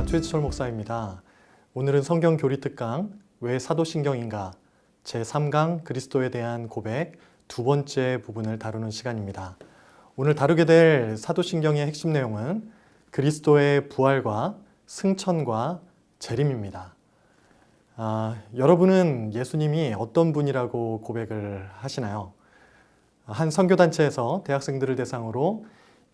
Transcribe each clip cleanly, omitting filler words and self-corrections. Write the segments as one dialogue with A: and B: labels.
A: 최지철 목사입니다. 오늘은 성경 교리 특강 왜 사도신경인가 제3강 그리스도에 대한 고백 두 번째 부분을 다루는 시간입니다. 오늘 다루게 될 사도신경의 핵심 내용은 그리스도의 부활과 승천과 재림입니다. 여러분은 예수님이 어떤 분이라고 고백을 하시나요? 한 선교단체에서 대학생들을 대상으로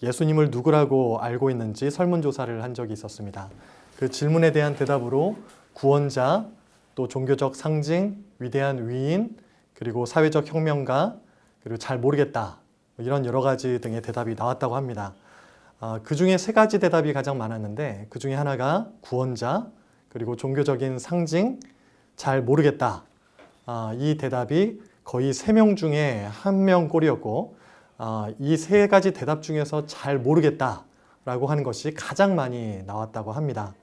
A: 예수님을 누구라고 알고 있는지 설문조사를 한 적이 있었습니다. 그 질문에 대한 대답으로 구원자, 또 종교적 상징, 위대한 위인, 그리고 사회적 혁명가, 그리고 잘 모르겠다, 이런 여러 가지 등의 대답이 나왔다고 합니다. 그 중에 세 가지 대답이 가장 많았는데 그 중에 하나가 구원자, 그리고 종교적인 상징, 잘 모르겠다. 이 대답이 거의 3명 중에 1명 꼴이었고 이 세 가지 대답 중에서 잘 모르겠다라고 하는 것이 가장 많이 나왔다고 합니다.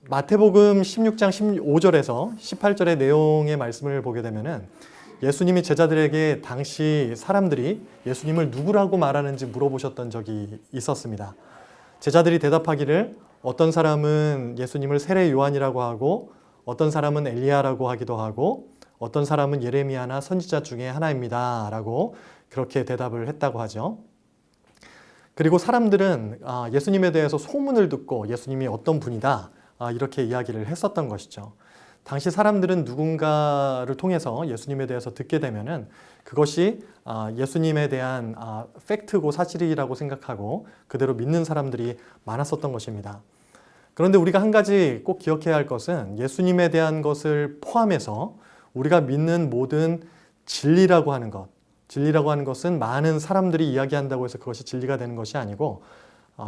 A: 마태복음 16장 15절에서 18절의 내용의 말씀을 보게 되면은 예수님이 제자들에게 당시 사람들이 예수님을 누구라고 말하는지 물어보셨던 적이 있었습니다. 제자들이 대답하기를 어떤 사람은 예수님을 세례 요한이라고 하고 어떤 사람은 엘리야라고 하기도 하고 어떤 사람은 예레미야나 선지자 중에 하나입니다 라고 그렇게 대답을 했다고 하죠. 그리고 사람들은 예수님에 대해서 소문을 듣고 예수님이 어떤 분이다 이렇게 이야기를 했었던 것이죠. 당시 사람들은 누군가를 통해서 예수님에 대해서 듣게 되면은 그것이 예수님에 대한 팩트고 사실이라고 생각하고 그대로 믿는 사람들이 많았었던 것입니다. 그런데 우리가 한 가지 꼭 기억해야 할 것은 예수님에 대한 것을 포함해서 우리가 믿는 모든 진리라고 하는 것, 진리라고 하는 것은 많은 사람들이 이야기한다고 해서 그것이 진리가 되는 것이 아니고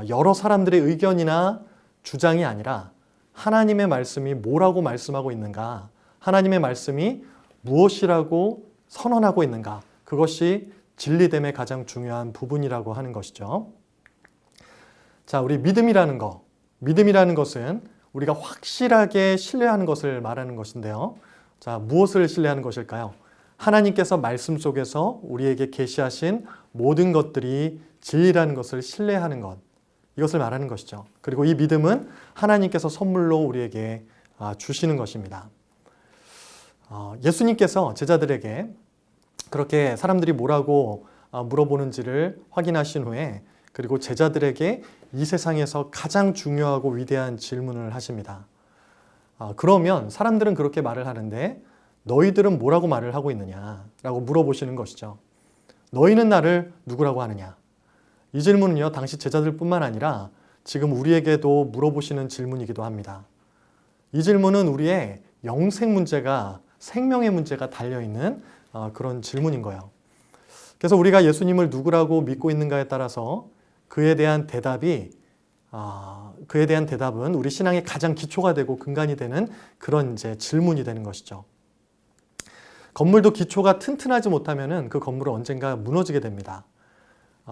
A: 여러 사람들의 의견이나 주장이 아니라 하나님의 말씀이 뭐라고 말씀하고 있는가, 하나님의 말씀이 무엇이라고 선언하고 있는가, 그것이 진리됨의 가장 중요한 부분이라고 하는 것이죠. 자, 우리 믿음이라는 것은 우리가 확실하게 신뢰하는 것을 말하는 것인데요. 자, 무엇을 신뢰하는 것일까요? 하나님께서 말씀 속에서 우리에게 계시하신 모든 것들이 진리라는 것을 신뢰하는 것, 이것을 말하는 것이죠. 그리고 이 믿음은 하나님께서 선물로 우리에게 주시는 것입니다. 예수님께서 제자들에게 그렇게 사람들이 뭐라고 물어보는지를 확인하신 후에 그리고 제자들에게 이 세상에서 가장 중요하고 위대한 질문을 하십니다. 그러면 사람들은 그렇게 말을 하는데 너희들은 뭐라고 말을 하고 있느냐라고 물어보시는 것이죠. 너희는 나를 누구라고 하느냐? 이 질문은요, 당시 제자들뿐만 아니라 지금 우리에게도 물어보시는 질문이기도 합니다. 이 질문은 우리의 영생 문제가, 생명의 문제가 달려있는 그런 질문인 거예요. 그래서 우리가 예수님을 누구라고 믿고 있는가에 따라서 그에 대한 대답은 우리 신앙의 가장 기초가 되고 근간이 되는 그런 이제 질문이 되는 것이죠. 건물도 기초가 튼튼하지 못하면은 그 건물은 언젠가 무너지게 됩니다.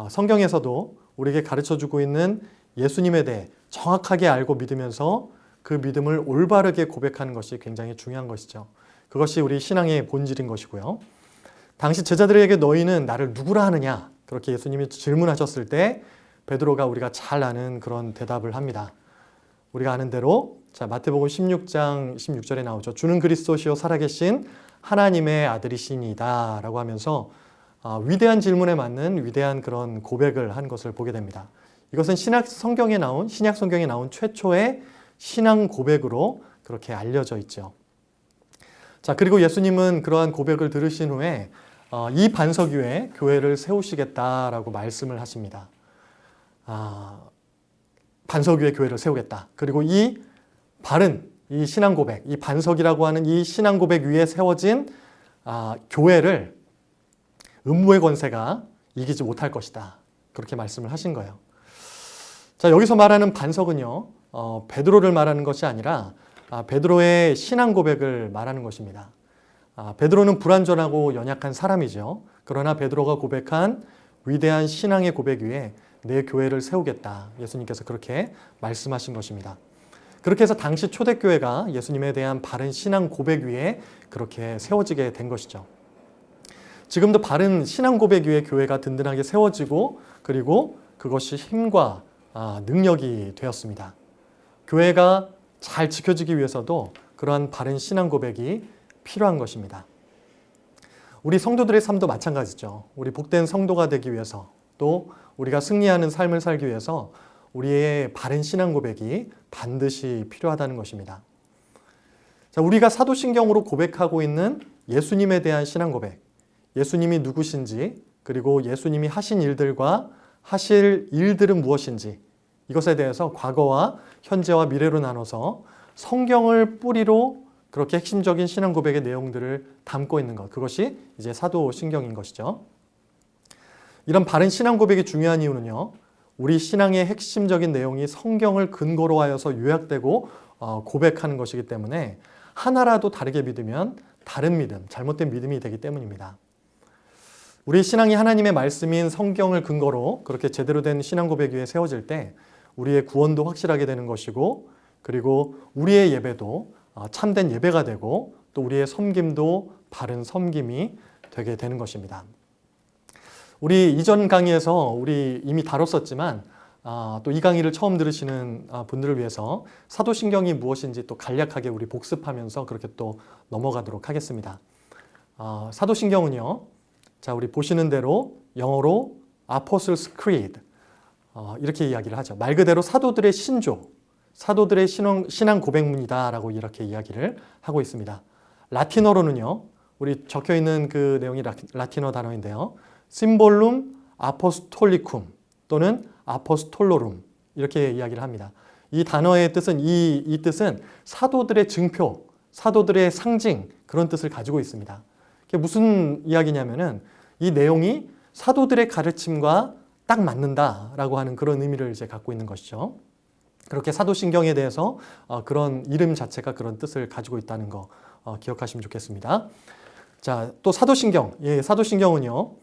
A: 성경에서도 우리에게 가르쳐주고 있는 예수님에 대해 정확하게 알고 믿으면서 그 믿음을 올바르게 고백하는 것이 굉장히 중요한 것이죠. 그것이 우리 신앙의 본질인 것이고요. 당시 제자들에게 너희는 나를 누구라 하느냐? 그렇게 예수님이 질문하셨을 때 베드로가 우리가 잘 아는 그런 대답을 합니다. 우리가 아는 대로 마태복음 16장 16절에 나오죠. 주는 그리스도시요 살아계신 하나님의 아들이시니이다 라고 하면서 위대한 질문에 맞는 위대한 그런 고백을 한 것을 보게 됩니다. 이것은 신약 성경에 나온 최초의 신앙 고백으로 그렇게 알려져 있죠. 자, 그리고 예수님은 그러한 고백을 들으신 후에 이 반석 위에 교회를 세우시겠다라고 말씀을 하십니다. 반석 위에 교회를 세우겠다. 그리고 이 신앙 고백, 이 반석이라고 하는 이 신앙 고백 위에 세워진 교회를 음부의 권세가 이기지 못할 것이다. 그렇게 말씀을 하신 거예요. 자, 여기서 말하는 반석은요, 베드로를 말하는 것이 아니라 베드로의 신앙 고백을 말하는 것입니다. 베드로는 불완전하고 연약한 사람이죠. 그러나 베드로가 고백한 위대한 신앙의 고백 위에 내 교회를 세우겠다. 예수님께서 그렇게 말씀하신 것입니다. 그렇게 해서 당시 초대교회가 예수님에 대한 바른 신앙 고백 위에 그렇게 세워지게 된 것이죠. 지금도 바른 신앙 고백 위에 교회가 든든하게 세워지고 그리고 그것이 힘과 능력이 되었습니다. 교회가 잘 지켜지기 위해서도 그러한 바른 신앙 고백이 필요한 것입니다. 우리 성도들의 삶도 마찬가지죠. 우리 복된 성도가 되기 위해서 또 우리가 승리하는 삶을 살기 위해서 우리의 바른 신앙 고백이 반드시 필요하다는 것입니다. 자, 우리가 사도신경으로 고백하고 있는 예수님에 대한 신앙 고백, 예수님이 누구신지 그리고 예수님이 하신 일들과 하실 일들은 무엇인지 이것에 대해서 과거와 현재와 미래로 나눠서 성경을 뿌리로 그렇게 핵심적인 신앙 고백의 내용들을 담고 있는 것, 그것이 이제 사도신경인 것이죠. 이런 바른 신앙 고백이 중요한 이유는요, 우리 신앙의 핵심적인 내용이 성경을 근거로 하여서 요약되고 고백하는 것이기 때문에 하나라도 다르게 믿으면 다른 믿음, 잘못된 믿음이 되기 때문입니다. 우리 신앙이 하나님의 말씀인 성경을 근거로 그렇게 제대로 된 신앙 고백 위에 세워질 때 우리의 구원도 확실하게 되는 것이고, 그리고 우리의 예배도 참된 예배가 되고 또 우리의 섬김도 바른 섬김이 되게 되는 것입니다. 우리 이전 강의에서 우리 이미 다뤘었지만 또 이 강의를 처음 들으시는 분들을 위해서 사도신경이 무엇인지 또 간략하게 우리 복습하면서 그렇게 또 넘어가도록 하겠습니다. 사도신경은요, 자, 우리 보시는 대로 영어로 Apostles' Creed 이렇게 이야기를 하죠. 말 그대로 사도들의 신조, 사도들의 신앙 고백문이다라고 이렇게 이야기를 하고 있습니다. 라틴어로는요, 우리 적혀 있는 그 내용이 라틴어 단어인데요, 심볼룸 아포스톨리쿰 또는 아포스톨로룸 이렇게 이야기를 합니다. 이 단어의 뜻은 이 뜻은 사도들의 증표, 사도들의 상징 그런 뜻을 가지고 있습니다. 그게 무슨 이야기냐면은 이 내용이 사도들의 가르침과 딱 맞는다라고 하는 그런 의미를 이제 갖고 있는 것이죠. 그렇게 사도신경에 대해서 그런 이름 자체가 그런 뜻을 가지고 있다는 거 기억하시면 좋겠습니다. 자, 또 사도신경, 사도신경은요,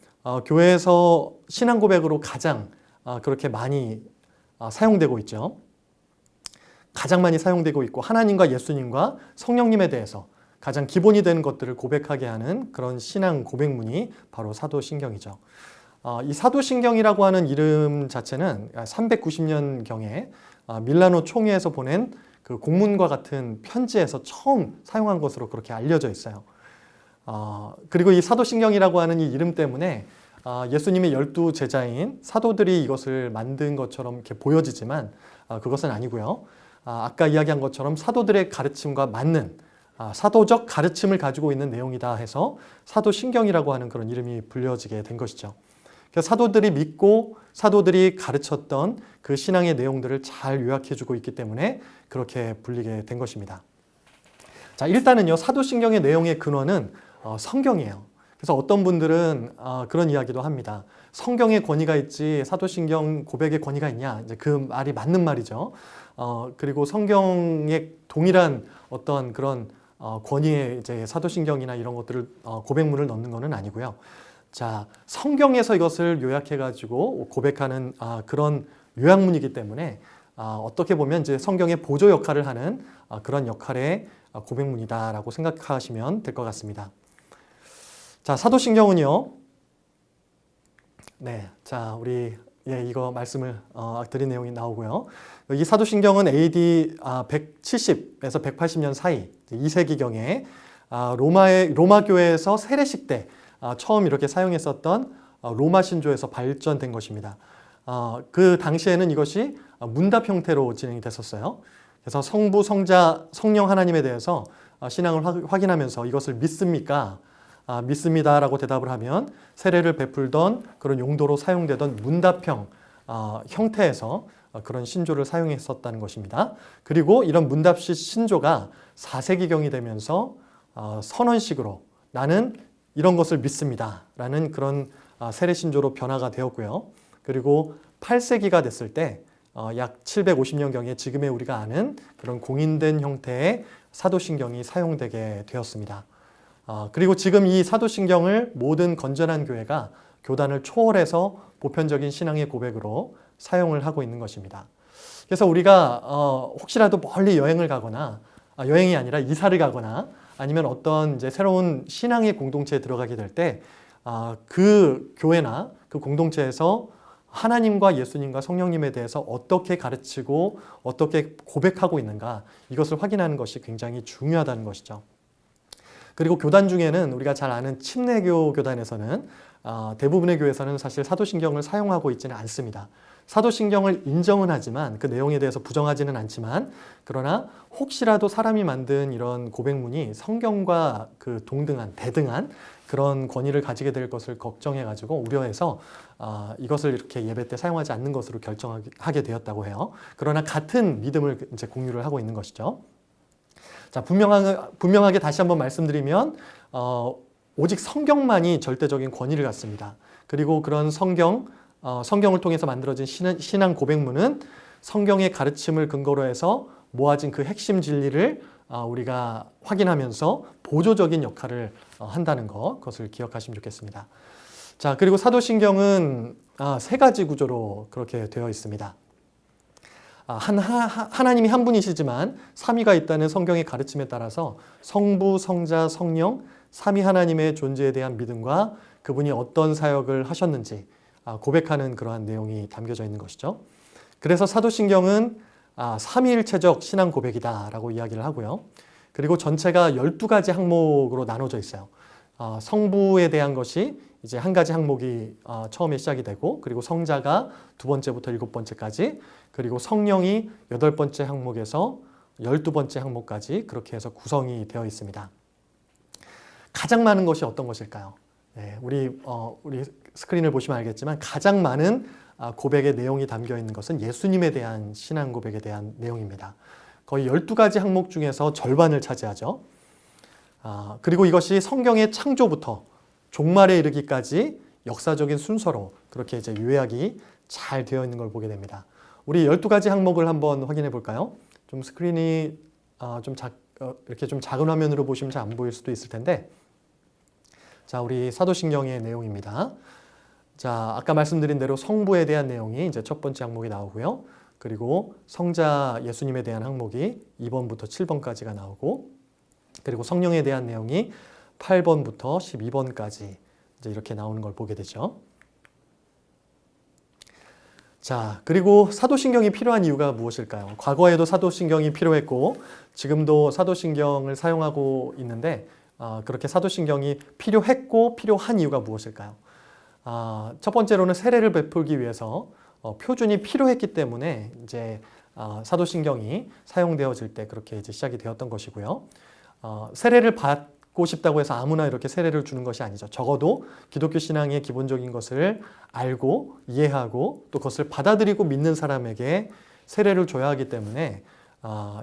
A: 교회에서 신앙 고백으로 가장 그렇게 많이 사용되고 있죠. 가장 많이 사용되고 있고 하나님과 예수님과 성령님에 대해서 가장 기본이 되는 것들을 고백하게 하는 그런 신앙 고백문이 바로 사도신경이죠. 이 사도신경이라고 하는 이름 자체는 390년경에 밀라노 총회에서 보낸 그 공문과 같은 편지에서 처음 사용한 것으로 그렇게 알려져 있어요. 그리고 이 사도신경이라고 하는 이 이름 때문에 예수님의 12제자인 사도들이 이것을 만든 것처럼 이렇게 보여지지만 그것은 아니고요. 아까 이야기한 것처럼 사도들의 가르침과 맞는 사도적 가르침을 가지고 있는 내용이다 해서 사도신경이라고 하는 그런 이름이 불려지게 된 것이죠. 그래서 사도들이 믿고 사도들이 가르쳤던 그 신앙의 내용들을 잘 요약해주고 있기 때문에 그렇게 불리게 된 것입니다. 자, 일단은요, 사도신경의 내용의 근원은 성경이에요. 그래서 어떤 분들은 그런 이야기도 합니다. 성경에 권위가 있지 사도신경 고백에 권위가 있냐? 이제 그 말이 맞는 말이죠. 그리고 성경에 동일한 어떤 그런 권위의 이제 사도신경이나 이런 것들을 고백문을 넣는 것은 아니고요. 자, 성경에서 이것을 요약해가지고 고백하는 그런 요약문이기 때문에 어떻게 보면 이제 성경의 보조 역할을 하는 그런 역할의 고백문이다라고 생각하시면 될 것 같습니다. 자, 사도신경은요. 네, 자, 우리 이거 말씀을 드린 내용이 나오고요. 이 사도신경은 AD 170에서 180년 사이 2세기경에 로마 교회에서 세례식 때 처음 이렇게 사용했었던 로마 신조에서 발전된 것입니다. 그 당시에는 이것이 문답 형태로 진행이 됐었어요. 그래서 성부, 성자, 성령 하나님에 대해서 신앙을 확인하면서 이것을 믿습니까? 믿습니다라고 대답을 하면 세례를 베풀던 그런 용도로 사용되던 문답형 형태에서 그런 신조를 사용했었다는 것입니다. 그리고 이런 문답식 신조가 4세기경이 되면서 선언식으로 나는 이런 것을 믿습니다 라는 그런 세례 신조로 변화가 되었고요. 그리고 8세기가 됐을 때 약 750년경에 지금의 우리가 아는 그런 공인된 형태의 사도신경이 사용되게 되었습니다. 그리고 지금 이 사도신경을 모든 건전한 교회가 교단을 초월해서 보편적인 신앙의 고백으로 사용을 하고 있는 것입니다. 그래서 우리가 혹시라도 멀리 여행을 가거나 여행이 아니라 이사를 가거나 아니면 어떤 이제 새로운 신앙의 공동체에 들어가게 될 때 그 교회나 그 공동체에서 하나님과 예수님과 성령님에 대해서 어떻게 가르치고 어떻게 고백하고 있는가, 이것을 확인하는 것이 굉장히 중요하다는 것이죠. 그리고 교단 중에는 우리가 잘 아는 침례교 교단에서는 대부분의 교회에서는 사실 사도신경을 사용하고 있지는 않습니다. 사도신경을 인정은 하지만 그 내용에 대해서 부정하지는 않지만, 그러나 혹시라도 사람이 만든 이런 고백문이 성경과 그 동등한, 대등한 그런 권위를 가지게 될 것을 걱정해가지고 우려해서 이것을 이렇게 예배 때 사용하지 않는 것으로 결정하게 되었다고 해요. 그러나 같은 믿음을 이제 공유를 하고 있는 것이죠. 자, 분명하게 다시 한번 말씀드리면 오직 성경만이 절대적인 권위를 갖습니다. 그리고 그런 성경을 통해서 만들어진 신앙 고백문은 성경의 가르침을 근거로 해서 모아진 그 핵심 진리를 우리가 확인하면서 보조적인 역할을 한다는 것, 그것을 기억하시면 좋겠습니다. 자, 그리고 사도신경은 세 가지 구조로 그렇게 되어 있습니다. 하나님이 한 분이시지만 삼위가 있다는 성경의 가르침에 따라서 성부, 성자, 성령, 삼위 하나님의 존재에 대한 믿음과 그분이 어떤 사역을 하셨는지 고백하는 그러한 내용이 담겨져 있는 것이죠. 그래서 사도신경은 삼위일체적 신앙 고백이다라고 이야기를 하고요. 그리고 전체가 12가지 항목으로 나눠져 있어요. 성부에 대한 것이 이제 한 가지 항목이 처음에 시작이 되고, 그리고 성자가 2번째부터 7번째까지, 그리고 성령이 8번째 항목에서 12번째 항목까지 그렇게 해서 구성이 되어 있습니다. 가장 많은 것이 어떤 것일까요? 네, 우리 스크린을 보시면 알겠지만 가장 많은 고백의 내용이 담겨 있는 것은 예수님에 대한 신앙 고백에 대한 내용입니다. 거의 12가지 항목 중에서 절반을 차지하죠. 그리고 이것이 성경의 창조부터 종말에 이르기까지 역사적인 순서로 그렇게 이제 요약이 잘 되어 있는 걸 보게 됩니다. 우리 12가지 항목을 한번 확인해 볼까요? 좀 스크린이 이렇게 좀 작은 화면으로 보시면 잘 안 보일 수도 있을 텐데, 자, 우리 사도신경의 내용입니다. 자, 아까 말씀드린 대로 성부에 대한 내용이 이제 첫 번째 항목이 나오고요. 그리고 성자 예수님에 대한 항목이 2번부터 7번까지가 나오고, 그리고 성령에 대한 내용이 8번부터 12번까지 이제 이렇게 나오는 걸 보게 되죠. 자, 그리고 사도신경이 필요한 이유가 무엇일까요? 과거에도 사도신경이 필요했고 지금도 사도신경을 사용하고 있는데 그렇게 사도신경이 필요했고 필요한 이유가 무엇일까요? 첫 번째로는 세례를 베풀기 위해서 표준이 필요했기 때문에 이제 사도신경이 사용되어질 때 그렇게 이제 시작이 되었던 것이고요. 세례를 받고 싶다고 해서 아무나 이렇게 세례를 주는 것이 아니죠. 적어도 기독교 신앙의 기본적인 것을 알고 이해하고 또 그것을 받아들이고 믿는 사람에게 세례를 줘야 하기 때문에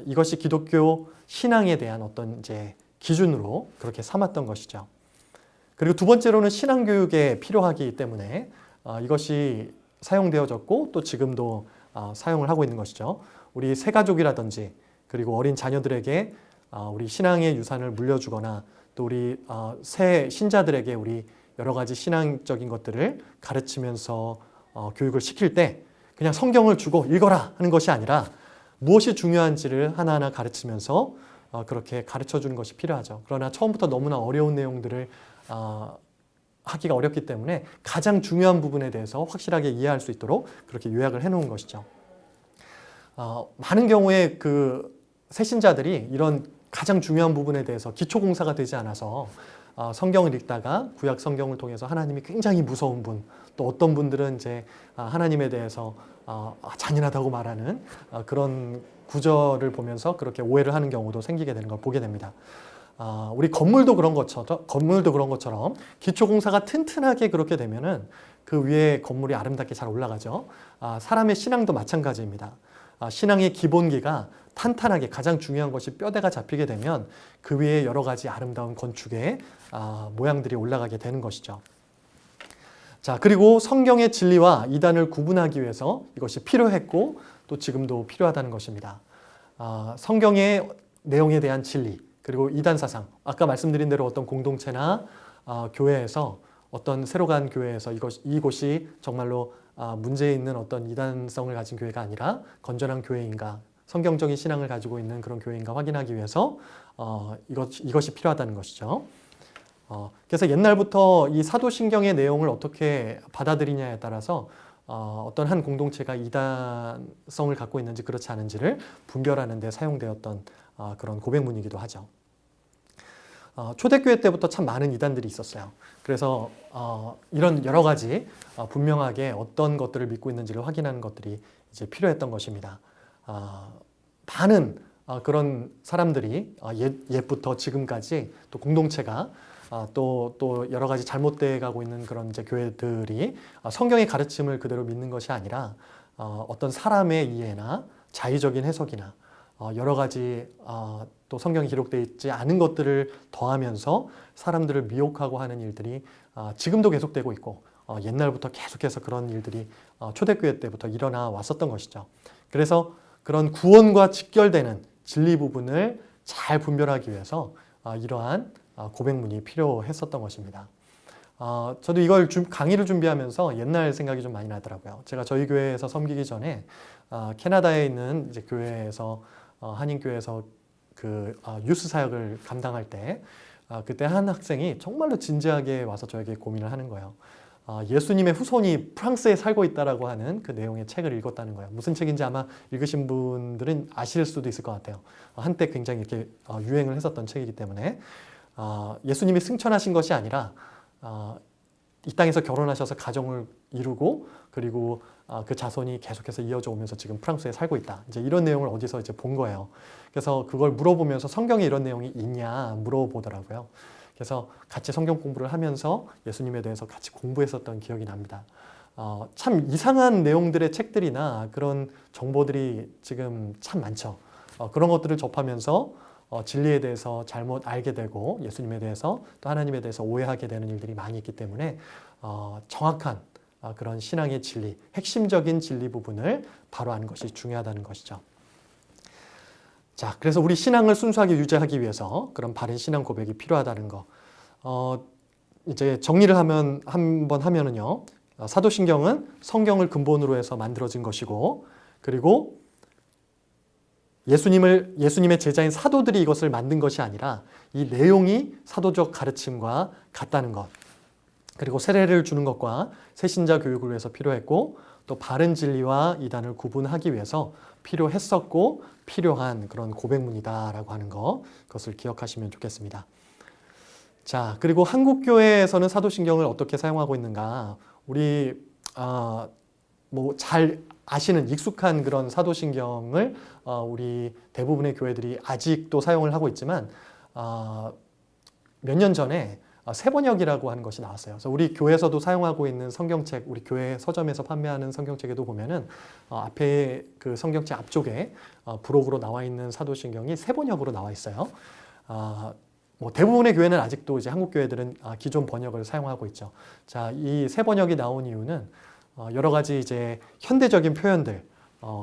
A: 이것이 기독교 신앙에 대한 어떤 이제 기준으로 그렇게 삼았던 것이죠. 그리고 두 번째로는 신앙교육에 필요하기 때문에 이것이 사용되어졌고 또 지금도 사용을 하고 있는 것이죠. 우리 새가족이라든지 그리고 어린 자녀들에게 우리 신앙의 유산을 물려주거나 또 우리 새 신자들에게 우리 여러 가지 신앙적인 것들을 가르치면서 교육을 시킬 때 그냥 성경을 주고 읽어라 하는 것이 아니라 무엇이 중요한지를 하나하나 가르치면서 그렇게 가르쳐주는 것이 필요하죠. 그러나 처음부터 너무나 어려운 내용들을 하기가 어렵기 때문에 가장 중요한 부분에 대해서 확실하게 이해할 수 있도록 그렇게 요약을 해놓은 것이죠. 많은 경우에 그 새신자들이 이런 가장 중요한 부분에 대해서 기초공사가 되지 않아서 성경을 읽다가 구약 성경을 통해서 하나님이 굉장히 무서운 분, 또 어떤 분들은 이제 하나님에 대해서 잔인하다고 말하는 그런 구절을 보면서 그렇게 오해를 하는 경우도 생기게 되는 걸 보게 됩니다. 우리 건물도 그런 것처럼 기초공사가 튼튼하게 그렇게 되면은 그 위에 건물이 아름답게 잘 올라가죠. 사람의 신앙도 마찬가지입니다. 신앙의 기본기가 탄탄하게 가장 중요한 것이 뼈대가 잡히게 되면 그 위에 여러 가지 아름다운 건축의 모양들이 올라가게 되는 것이죠. 자, 그리고 성경의 진리와 이단을 구분하기 위해서 이것이 필요했고 또 지금도 필요하다는 것입니다. 성경의 내용에 대한 진리, 그리고 이단 사상, 아까 말씀드린 대로 어떤 공동체나 교회에서 어떤 새로 간 교회에서 이곳이 정말로 문제 있는 어떤 이단성을 가진 교회가 아니라 건전한 교회인가, 성경적인 신앙을 가지고 있는 그런 교회인가 확인하기 위해서 이것이 필요하다는 것이죠. 그래서 옛날부터 이 사도신경의 내용을 어떻게 받아들이냐에 따라서 어떤 한 공동체가 이단성을 갖고 있는지 그렇지 않은지를 분별하는 데 사용되었던 그런 고백문이기도 하죠. 초대교회 때부터 참 많은 이단들이 있었어요. 그래서 이런 여러 가지 분명하게 어떤 것들을 믿고 있는지를 확인하는 것들이 이제 필요했던 것입니다. 많은 그런 사람들이 옛부터 지금까지 또 공동체가 또 여러 가지 잘못돼 가고 있는 그런 이제 교회들이 성경의 가르침을 그대로 믿는 것이 아니라 어떤 사람의 이해나 자의적인 해석이나 여러 가지 또 성경에 기록되어 있지 않은 것들을 더하면서 사람들을 미혹하고 하는 일들이 지금도 계속되고 있고 옛날부터 계속해서 그런 일들이 초대교회 때부터 일어나 왔었던 것이죠. 그래서 그런 구원과 직결되는 진리 부분을 잘 분별하기 위해서 이러한 고백문이 필요했었던 것입니다. 저도 이걸 강의를 준비하면서 옛날 생각이 좀 많이 나더라고요. 제가 저희 교회에서 섬기기 전에 캐나다에 있는 이제 교회에서 한인교회에서 그 유스 사역을 감당할 때 그때 한 학생이 정말로 진지하게 와서 저에게 고민을 하는 거예요. 예수님의 후손이 프랑스에 살고 있다라고 하는 그 내용의 책을 읽었다는 거예요. 무슨 책인지 아마 읽으신 분들은 아실 수도 있을 것 같아요. 한때 굉장히 이렇게 유행을 했었던 책이기 때문에 예수님이 승천하신 것이 아니라 이 땅에서 결혼하셔서 가정을 이루고 그리고 그 자손이 계속해서 이어져 오면서 지금 프랑스에 살고 있다. 이제 이런 내용을 어디서 이제 본 거예요. 그래서 그걸 물어보면서 성경에 이런 내용이 있냐 물어보더라고요. 그래서 같이 성경 공부를 하면서 예수님에 대해서 같이 공부했었던 기억이 납니다. 참 이상한 내용들의 책들이나 그런 정보들이 지금 참 많죠. 그런 것들을 접하면서 진리에 대해서 잘못 알게 되고 예수님에 대해서 또 하나님에 대해서 오해하게 되는 일들이 많이 있기 때문에 정확한 그런 신앙의 진리, 핵심적인 진리 부분을 바로 아는 것이 중요하다는 것이죠. 자, 그래서 우리 신앙을 순수하게 유지하기 위해서 그런 바른 신앙 고백이 필요하다는 거. 이제 정리를 한번 하면은요. 사도신경은 성경을 근본으로 해서 만들어진 것이고, 그리고 예수님의 제자인 사도들이 이것을 만든 것이 아니라 이 내용이 사도적 가르침과 같다는 것. 그리고 세례를 주는 것과 새신자 교육을 위해서 필요했고, 또 바른 진리와 이단을 구분하기 위해서 필요했었고 필요한 그런 고백문이다라고 하는 것, 그것을 기억하시면 좋겠습니다. 자, 그리고 한국 교회에서는 사도신경을 어떻게 사용하고 있는가? 우리 뭐 잘 아시는 익숙한 그런 사도신경을 우리 대부분의 교회들이 아직도 사용을 하고 있지만 몇 년 전에 새번역이라고 하는 것이 나왔어요. 그래서 우리 교회에서도 사용하고 있는 성경책, 우리 교회 서점에서 판매하는 성경책에도 보면은 앞에 그 성경책 앞쪽에 부록으로 나와 있는 사도신경이 새번역으로 나와 있어요. 뭐 대부분의 교회는 아직도 이제 한국 교회들은 기존 번역을 사용하고 있죠. 자, 이 새번역이 나온 이유는 여러 가지 이제 현대적인 표현들,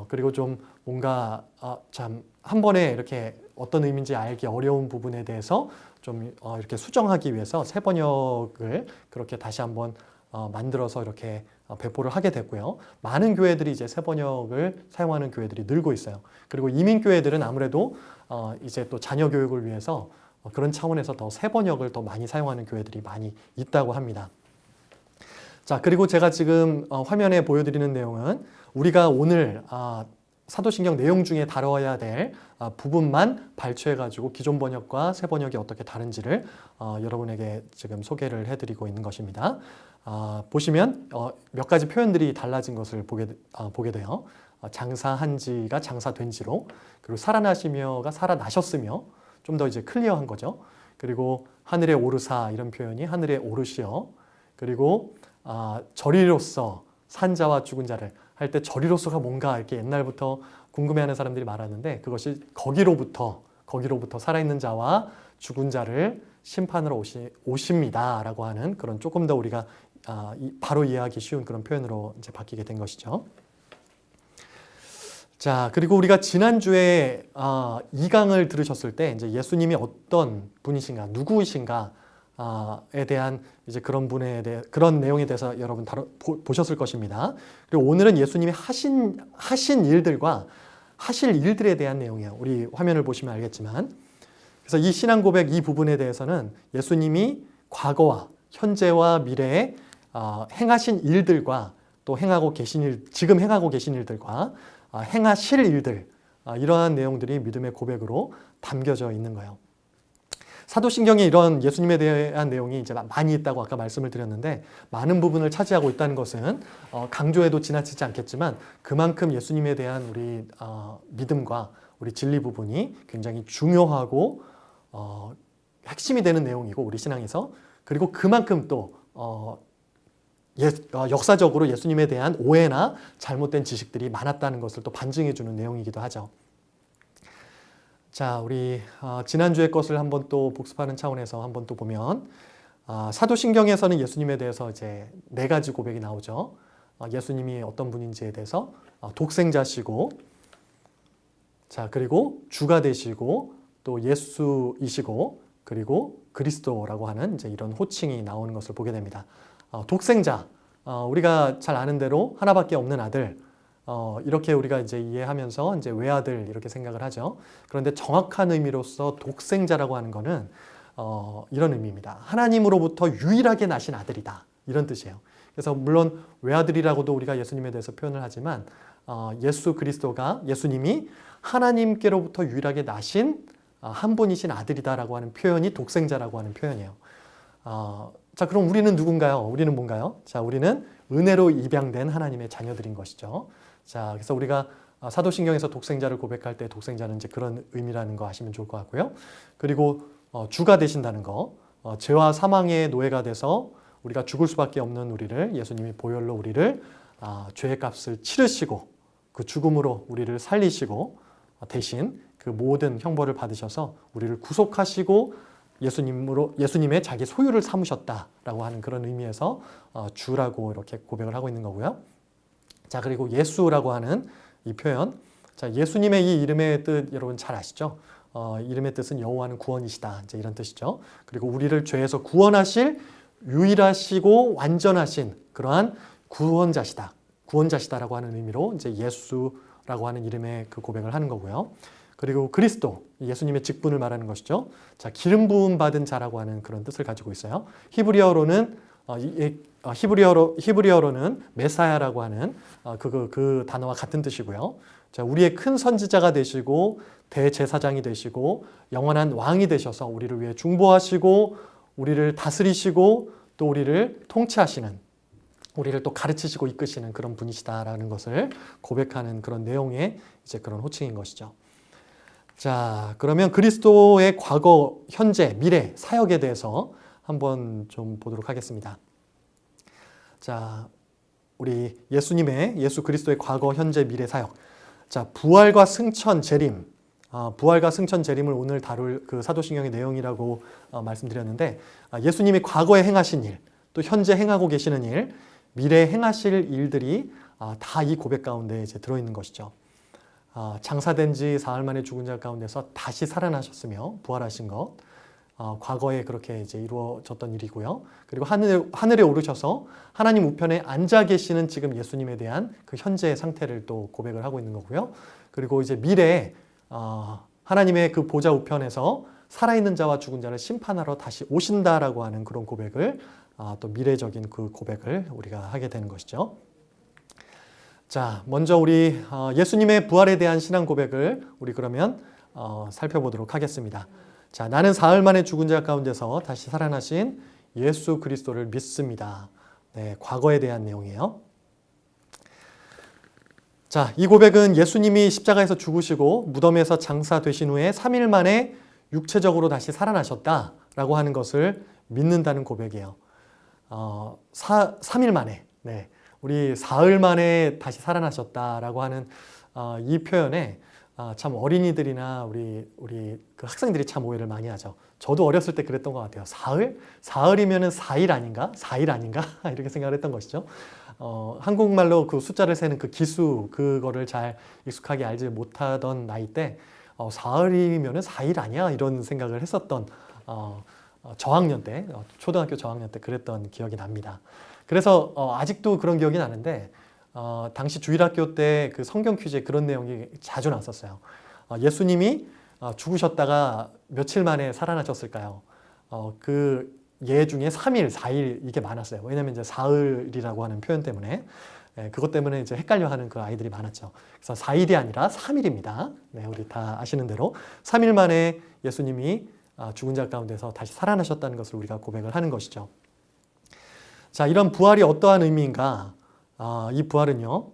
A: 그리고 좀 뭔가 참 한 번에 이렇게 어떤 의미인지 알기 어려운 부분에 대해서 좀 이렇게 수정하기 위해서 새 번역을 그렇게 다시 한번 만들어서 이렇게 배포를 하게 됐고요. 많은 교회들이 이제 새 번역을 사용하는 교회들이 늘고 있어요. 그리고 이민 교회들은 아무래도 이제 또 자녀 교육을 위해서 그런 차원에서 더 새 번역을 더 많이 사용하는 교회들이 많이 있다고 합니다. 자, 그리고 제가 지금 화면에 보여드리는 내용은 우리가 오늘 사도신경 내용 중에 다뤄야 될 부분만 발췌해가지고 기존 번역과 새 번역이 어떻게 다른지를 여러분에게 지금 소개를 해드리고 있는 것입니다. 보시면 몇 가지 표현들이 달라진 것을 보게 돼요. 장사한지가 장사된지로, 그리고 살아나시며가 살아나셨으며, 좀 더 이제 클리어한 거죠. 그리고 하늘에 오르사 이런 표현이 하늘에 오르시어, 그리고 저리로서 산 자와 죽은 자를 할 때 저리로서가 뭔가 이렇게 옛날부터 궁금해하는 사람들이 많았는데 그것이 거기로부터 살아있는 자와 죽은 자를 심판으로 오십니다라고 하는 그런 조금 더 우리가 바로 이해하기 쉬운 그런 표현으로 이제 바뀌게 된 것이죠. 자, 그리고 우리가 지난주에 2강을 들으셨을 때 이제 예수님이 어떤 분이신가, 누구이신가 에 대한 이제 그런 그런 내용에 대해서 여러분 보셨을 것입니다. 그리고 오늘은 예수님이 하신 일들과 하실 일들에 대한 내용이에요. 우리 화면을 보시면 알겠지만, 그래서 이 신앙 고백 이 부분에 대해서는 예수님이 과거와 현재와 미래에 행하신 일들과 또 행하고 계신 일, 지금 행하고 계신 일들과 행하실 일들, 이러한 내용들이 믿음의 고백으로 담겨져 있는 거예요. 사도신경에 이런 예수님에 대한 내용이 이제 많이 있다고 아까 말씀을 드렸는데, 많은 부분을 차지하고 있다는 것은 강조해도 지나치지 않겠지만 그만큼 예수님에 대한 우리 믿음과 우리 진리 부분이 굉장히 중요하고 핵심이 되는 내용이고, 우리 신앙에서, 그리고 그만큼 또 역사적으로 예수님에 대한 오해나 잘못된 지식들이 많았다는 것을 또 반증해 주는 내용이기도 하죠. 자, 우리 지난주의 것을 한번 또 복습하는 차원에서 한번 또 보면, 사도신경에서는 예수님에 대해서 이제 4가지 고백이 나오죠. 예수님이 어떤 분인지에 대해서 독생자시고, 자, 그리고 주가 되시고, 또 예수이시고, 그리고 그리스도라고 하는 이제 이런 호칭이 나오는 것을 보게 됩니다. 독생자, 우리가 잘 아는 대로 하나밖에 없는 아들, 이렇게 우리가 이제 이해하면서 이제 외아들 이렇게 생각을 하죠. 그런데 정확한 의미로서 독생자라고 하는 것은 이런 의미입니다. 하나님으로부터 유일하게 나신 아들이다, 이런 뜻이에요. 그래서 물론 외아들이라고도 우리가 예수님에 대해서 표현을 하지만 예수 그리스도가, 예수님이 하나님께로부터 유일하게 나신 한 분이신 아들이다라고 하는 표현이 독생자라고 하는 표현이에요. 자, 그럼 우리는 누군가요? 우리는 뭔가요? 자, 우리는 은혜로 입양된 하나님의 자녀들인 것이죠. 자, 그래서 우리가 사도신경에서 독생자를 고백할 때 독생자는 이제 그런 의미라는 거 아시면 좋을 것 같고요. 그리고 주가 되신다는 거, 죄와 사망의 노예가 돼서 우리가 죽을 수밖에 없는 우리를 예수님이 보혈로 우리를 죄의 값을 치르시고 그 죽음으로 우리를 살리시고 대신 그 모든 형벌을 받으셔서 우리를 구속하시고 예수님의 자기 소유를 삼으셨다라고 하는 그런 의미에서 주라고 이렇게 고백을 하고 있는 거고요. 자, 그리고 예수라고 하는 이 표현, 자, 예수님의 이 이름의 뜻 여러분 잘 아시죠? 이름의 뜻은 여호와는 구원이시다, 이제 이런 뜻이죠. 그리고 우리를 죄에서 구원하실 유일하시고 완전하신 그러한 구원자시다라고 하는 의미로 이제 예수라고 하는 이름의 그 고백을 하는 거고요. 그리고 그리스도, 예수님의 직분을 말하는 것이죠. 자, 기름 부음 받은 자라고 하는 그런 뜻을 가지고 있어요. 히브리어로는 메사야라고 하는 그 단어와 같은 뜻이고요. 자, 우리의 큰 선지자가 되시고 대제사장이 되시고 영원한 왕이 되셔서 우리를 위해 중보하시고 우리를 다스리시고 또 우리를 통치하시는, 우리를 또 가르치시고 이끄시는 그런 분이시다라는 것을 고백하는 그런 내용의 이제 그런 호칭인 것이죠. 자, 그러면 그리스도의 과거, 현재, 미래, 사역에 대해서 한번 좀 보도록 하겠습니다. 자, 우리 예수 그리스도의 과거, 현재, 미래, 사역. 자, 부활과 승천, 재림. 부활과 승천, 재림을 오늘 다룰 그 사도신경의 내용이라고 말씀드렸는데, 예수님이 과거에 행하신 일, 또 현재 행하고 계시는 일, 미래에 행하실 일들이 다 이 고백 가운데 이제 들어있는 것이죠. 장사된 지 사흘 만에 죽은 자 가운데서 다시 살아나셨으며 부활하신 것, 과거에 그렇게 이제 이루어졌던 일이고요. 그리고 하늘에 오르셔서 하나님 우편에 앉아 계시는 지금 예수님에 대한 그 현재의 상태를 또 고백을 하고 있는 거고요. 그리고 이제 미래에 하나님의 그 보좌 우편에서 살아있는 자와 죽은 자를 심판하러 다시 오신다라고 하는 그런 고백을, 또 미래적인 그 고백을 우리가 하게 되는 것이죠. 자, 먼저 우리 예수님의 부활에 대한 신앙 고백을 우리 그러면 살펴보도록 하겠습니다. 자, 나는 사흘 만에 죽은 자 가운데서 다시 살아나신 예수 그리스도를 믿습니다. 네, 과거에 대한 내용이에요. 자, 이 고백은 예수님이 십자가에서 죽으시고 무덤에서 장사되신 후에 3일 만에 육체적으로 다시 살아나셨다라고 하는 것을 믿는다는 고백이에요. 3일 만에, 네, 우리 사흘 만에 다시 살아나셨다라고 하는 이 표현에 참 어린이들이나 우리 그 학생들이 참 오해를 많이 하죠. 저도 어렸을 때 그랬던 것 같아요. 사흘이면은 4일 아닌가? 4일 아닌가? 이렇게 생각을 했던 것이죠. 한국말로 그 숫자를 세는 그 기수, 그거를 잘 익숙하게 알지 못하던 나이 때 사흘이면은 4일 아니야? 이런 생각을 했었던 저학년 때, 초등학교 저학년 때 그랬던 기억이 납니다. 그래서 아직도 그런 기억이 나는데, 당시 주일학교 때 그 성경 퀴즈에 그런 내용이 자주 나왔었어요. 예수님이 죽으셨다가 며칠 만에 살아나셨을까요? 그 예 중에 3일, 4일 이게 많았어요. 왜냐하면 이제 사흘이라고 하는 표현 때문에. 그것 때문에 이제 헷갈려하는 그 아이들이 많았죠. 그래서 4일이 아니라 3일입니다. 네, 우리 다 아시는 대로 3일 만에 예수님이 죽은 자 가운데서 다시 살아나셨다는 것을 우리가 고백을 하는 것이죠. 자, 이런 부활이 어떠한 의미인가? 이 부활은요,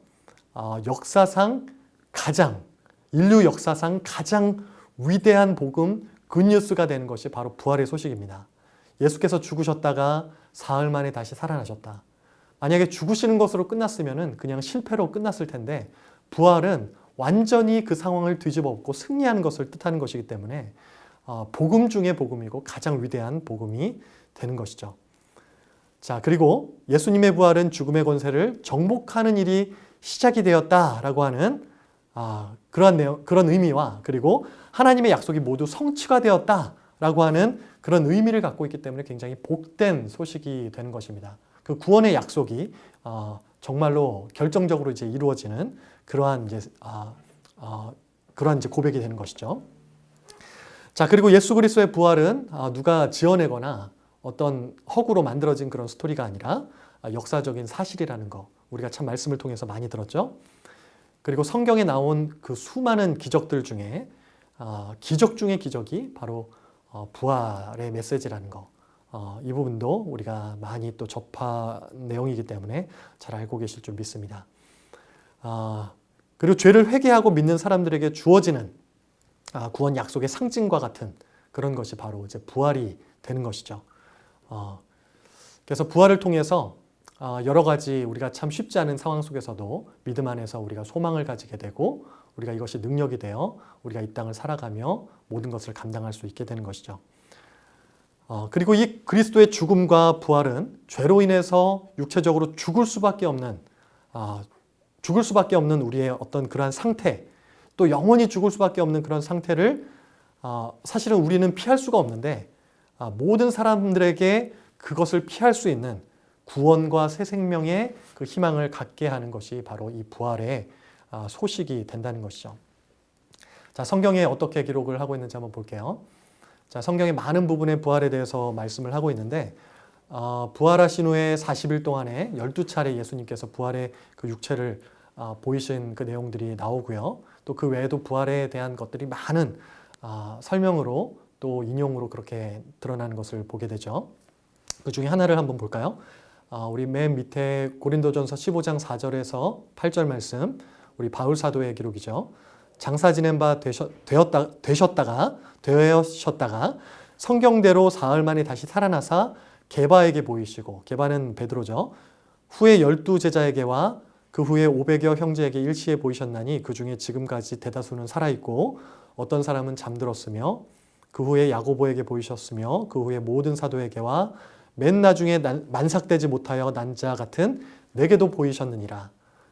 A: 인류 역사상 가장 위대한 복음, 굿뉴스가 되는 것이 바로 부활의 소식입니다. 예수께서 죽으셨다가 사흘 만에 다시 살아나셨다. 만약에 죽으시는 것으로 끝났으면 그냥 실패로 끝났을 텐데, 부활은 완전히 그 상황을 뒤집어 엎고 승리하는 것을 뜻하는 것이기 때문에 복음 중의 복음이고 가장 위대한 복음이 되는 것이죠. 자, 그리고 예수님의 부활은 죽음의 권세를 정복하는 일이 시작이 되었다라고 하는 그런 의미와, 그리고 하나님의 약속이 모두 성취가 되었다라고 하는 그런 의미를 갖고 있기 때문에 굉장히 복된 소식이 되는 것입니다. 그 구원의 약속이 정말로 결정적으로 이제 이루어지는 그러한 이제 고백이 되는 것이죠. 자, 그리고 예수 그리스도의 부활은 누가 지어내거나 어떤 허구로 만들어진 그런 스토리가 아니라 역사적인 사실이라는 거, 우리가 참 말씀을 통해서 많이 들었죠. 그리고 성경에 나온 그 수많은 기적들 중에 기적 중의 기적이 바로 부활의 메시지라는 거, 이 부분도 우리가 많이 또 접한 내용이기 때문에 잘 알고 계실 줄 믿습니다. 그리고 죄를 회개하고 믿는 사람들에게 주어지는 구원 약속의 상징과 같은 그런 것이 바로 이제 부활이 되는 것이죠. 그래서 부활을 통해서 여러 가지 우리가 참 쉽지 않은 상황 속에서도 믿음 안에서 우리가 소망을 가지게 되고, 우리가 이것이 능력이 되어 우리가 이 땅을 살아가며 모든 것을 감당할 수 있게 되는 것이죠. 그리고 이 그리스도의 죽음과 부활은 죄로 인해서 육체적으로 죽을 수밖에 없는 우리의 어떤 그러한 상태, 또 영원히 죽을 수밖에 없는 그런 상태를 사실은 우리는 피할 수가 없는데, 모든 사람들에게 그것을 피할 수 있는 구원과 새 생명의 그 희망을 갖게 하는 것이 바로 이 부활의 소식이 된다는 것이죠. 자, 성경에 어떻게 기록을 하고 있는지 한번 볼게요. 자, 성경의 많은 부분의 부활에 대해서 말씀을 하고 있는데, 부활하신 후에 40일 동안에 12차례 예수님께서 부활의 그 육체를 보이신 그 내용들이 나오고요. 또 그 외에도 부활에 대한 것들이 많은 설명으로 또 인용으로 그렇게 드러나는 것을 보게 되죠. 그 중에 하나를 한번 볼까요? 우리 맨 밑에 고린도전서 15장 4절에서 8절 말씀, 우리 바울 사도의 기록이죠. 장사 지낸 바 되셨다가 성경대로 사흘 만에 다시 살아나사 게바에게 보이시고, 게바는 베드로죠. 후에 12제자에게와 그 후에 500여 형제에게 일시에 보이셨나니 그 중에 지금까지 대다수는 살아있고 어떤 사람은 잠들었으며, 그 후에 야고보에게 보이셨으며, 그 후에 모든 사도에게와 맨 나중에 만삭되지 못하여 난 자 같은 내게도 보이셨느니라.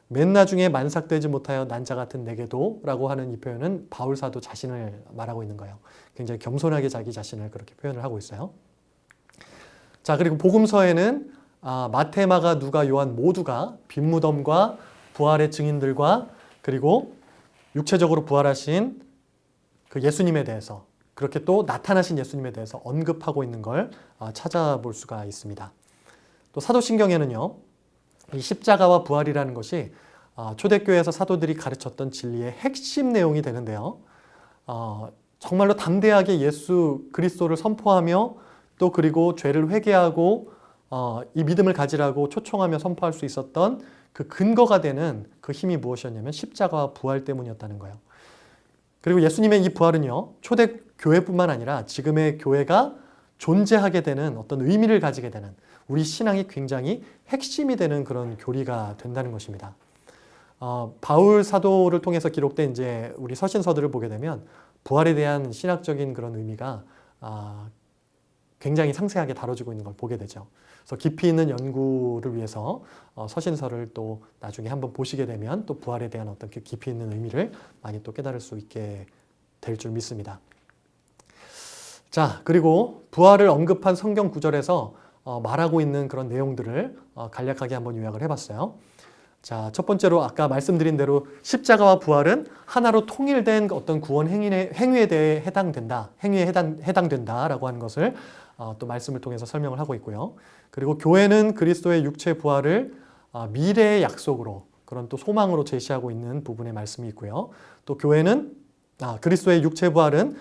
A: 맨 나중에 만삭되지 못하여 난 자 같은 내게도 라고 하는 이 표현은 바울 사도 자신을 말하고 있는 거예요. 굉장히 겸손하게 자기 자신을 그렇게 표현을 하고 있어요. 자, 그리고 복음서에는 마태, 마가, 누가, 요한 모두가 빈무덤과 부활의 증인들과 그리고 육체적으로 부활하신 그 예수님에 대해서, 그렇게 또 나타나신 예수님에 대해서 언급하고 있는 걸 찾아볼 수가 있습니다. 또 사도신경에는요, 이 십자가와 부활이라는 것이 초대교회에서 사도들이 가르쳤던 진리의 핵심 내용이 되는데요. 정말로 담대하게 예수 그리스도를 선포하며 또 그리고 죄를 회개하고 이 믿음을 가지라고 초청하며 선포할 수 있었던 그 근거가 되는 그 힘이 무엇이었냐면 십자가와 부활 때문이었다는 거예요. 그리고 예수님의 이 부활은요, 초대 교회뿐만 아니라 지금의 교회가 존재하게 되는 어떤 의미를 가지게 되는, 우리 신앙이 굉장히 핵심이 되는 그런 교리가 된다는 것입니다. 바울 사도를 통해서 기록된 이제 우리 서신서들을 보게 되면 부활에 대한 신학적인 그런 의미가 굉장히 상세하게 다뤄지고 있는 걸 보게 되죠. 그래서 깊이 있는 연구를 위해서 서신서를 또 나중에 한번 보시게 되면 또 부활에 대한 어떤 그 깊이 있는 의미를 많이 또 깨달을 수 있게 될 줄 믿습니다. 자, 그리고 부활을 언급한 성경 구절에서 말하고 있는 그런 내용들을 간략하게 한번 요약을 해봤어요. 자, 첫 번째로 아까 말씀드린 대로 십자가와 부활은 하나로 통일된 어떤 구원 행위에 대해 행위에 해당된다라고 하는 것을 또 말씀을 통해서 설명을 하고 있고요. 그리고 교회는 그리스도의 육체 부활을 미래의 약속으로 그런 또 소망으로 제시하고 있는 부분의 말씀이 있고요. 또 교회는 그리스도의 육체 부활은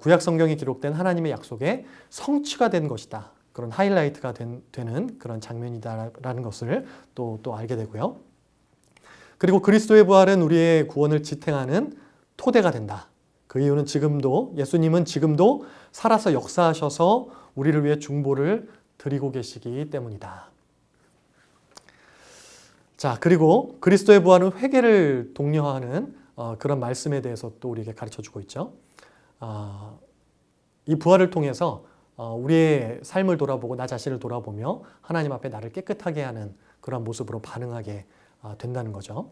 A: 구약 성경에 기록된 하나님의 약속의 성취가 된 것이다. 그런 하이라이트가 되는 그런 장면이다라는 것을 또 알게 되고요. 그리고 그리스도의 부활은 우리의 구원을 지탱하는 토대가 된다. 그 이유는 예수님은 지금도 살아서 역사하셔서 우리를 위해 중보를 드리고 계시기 때문이다. 자, 그리고 그리스도의 부활은 회개를 독려하는 그런 말씀에 대해서 또 우리에게 가르쳐주고 있죠. 이 부활을 통해서 우리의 삶을 돌아보고 나 자신을 돌아보며 하나님 앞에 나를 깨끗하게 하는 그런 모습으로 반응하게 된다는 거죠.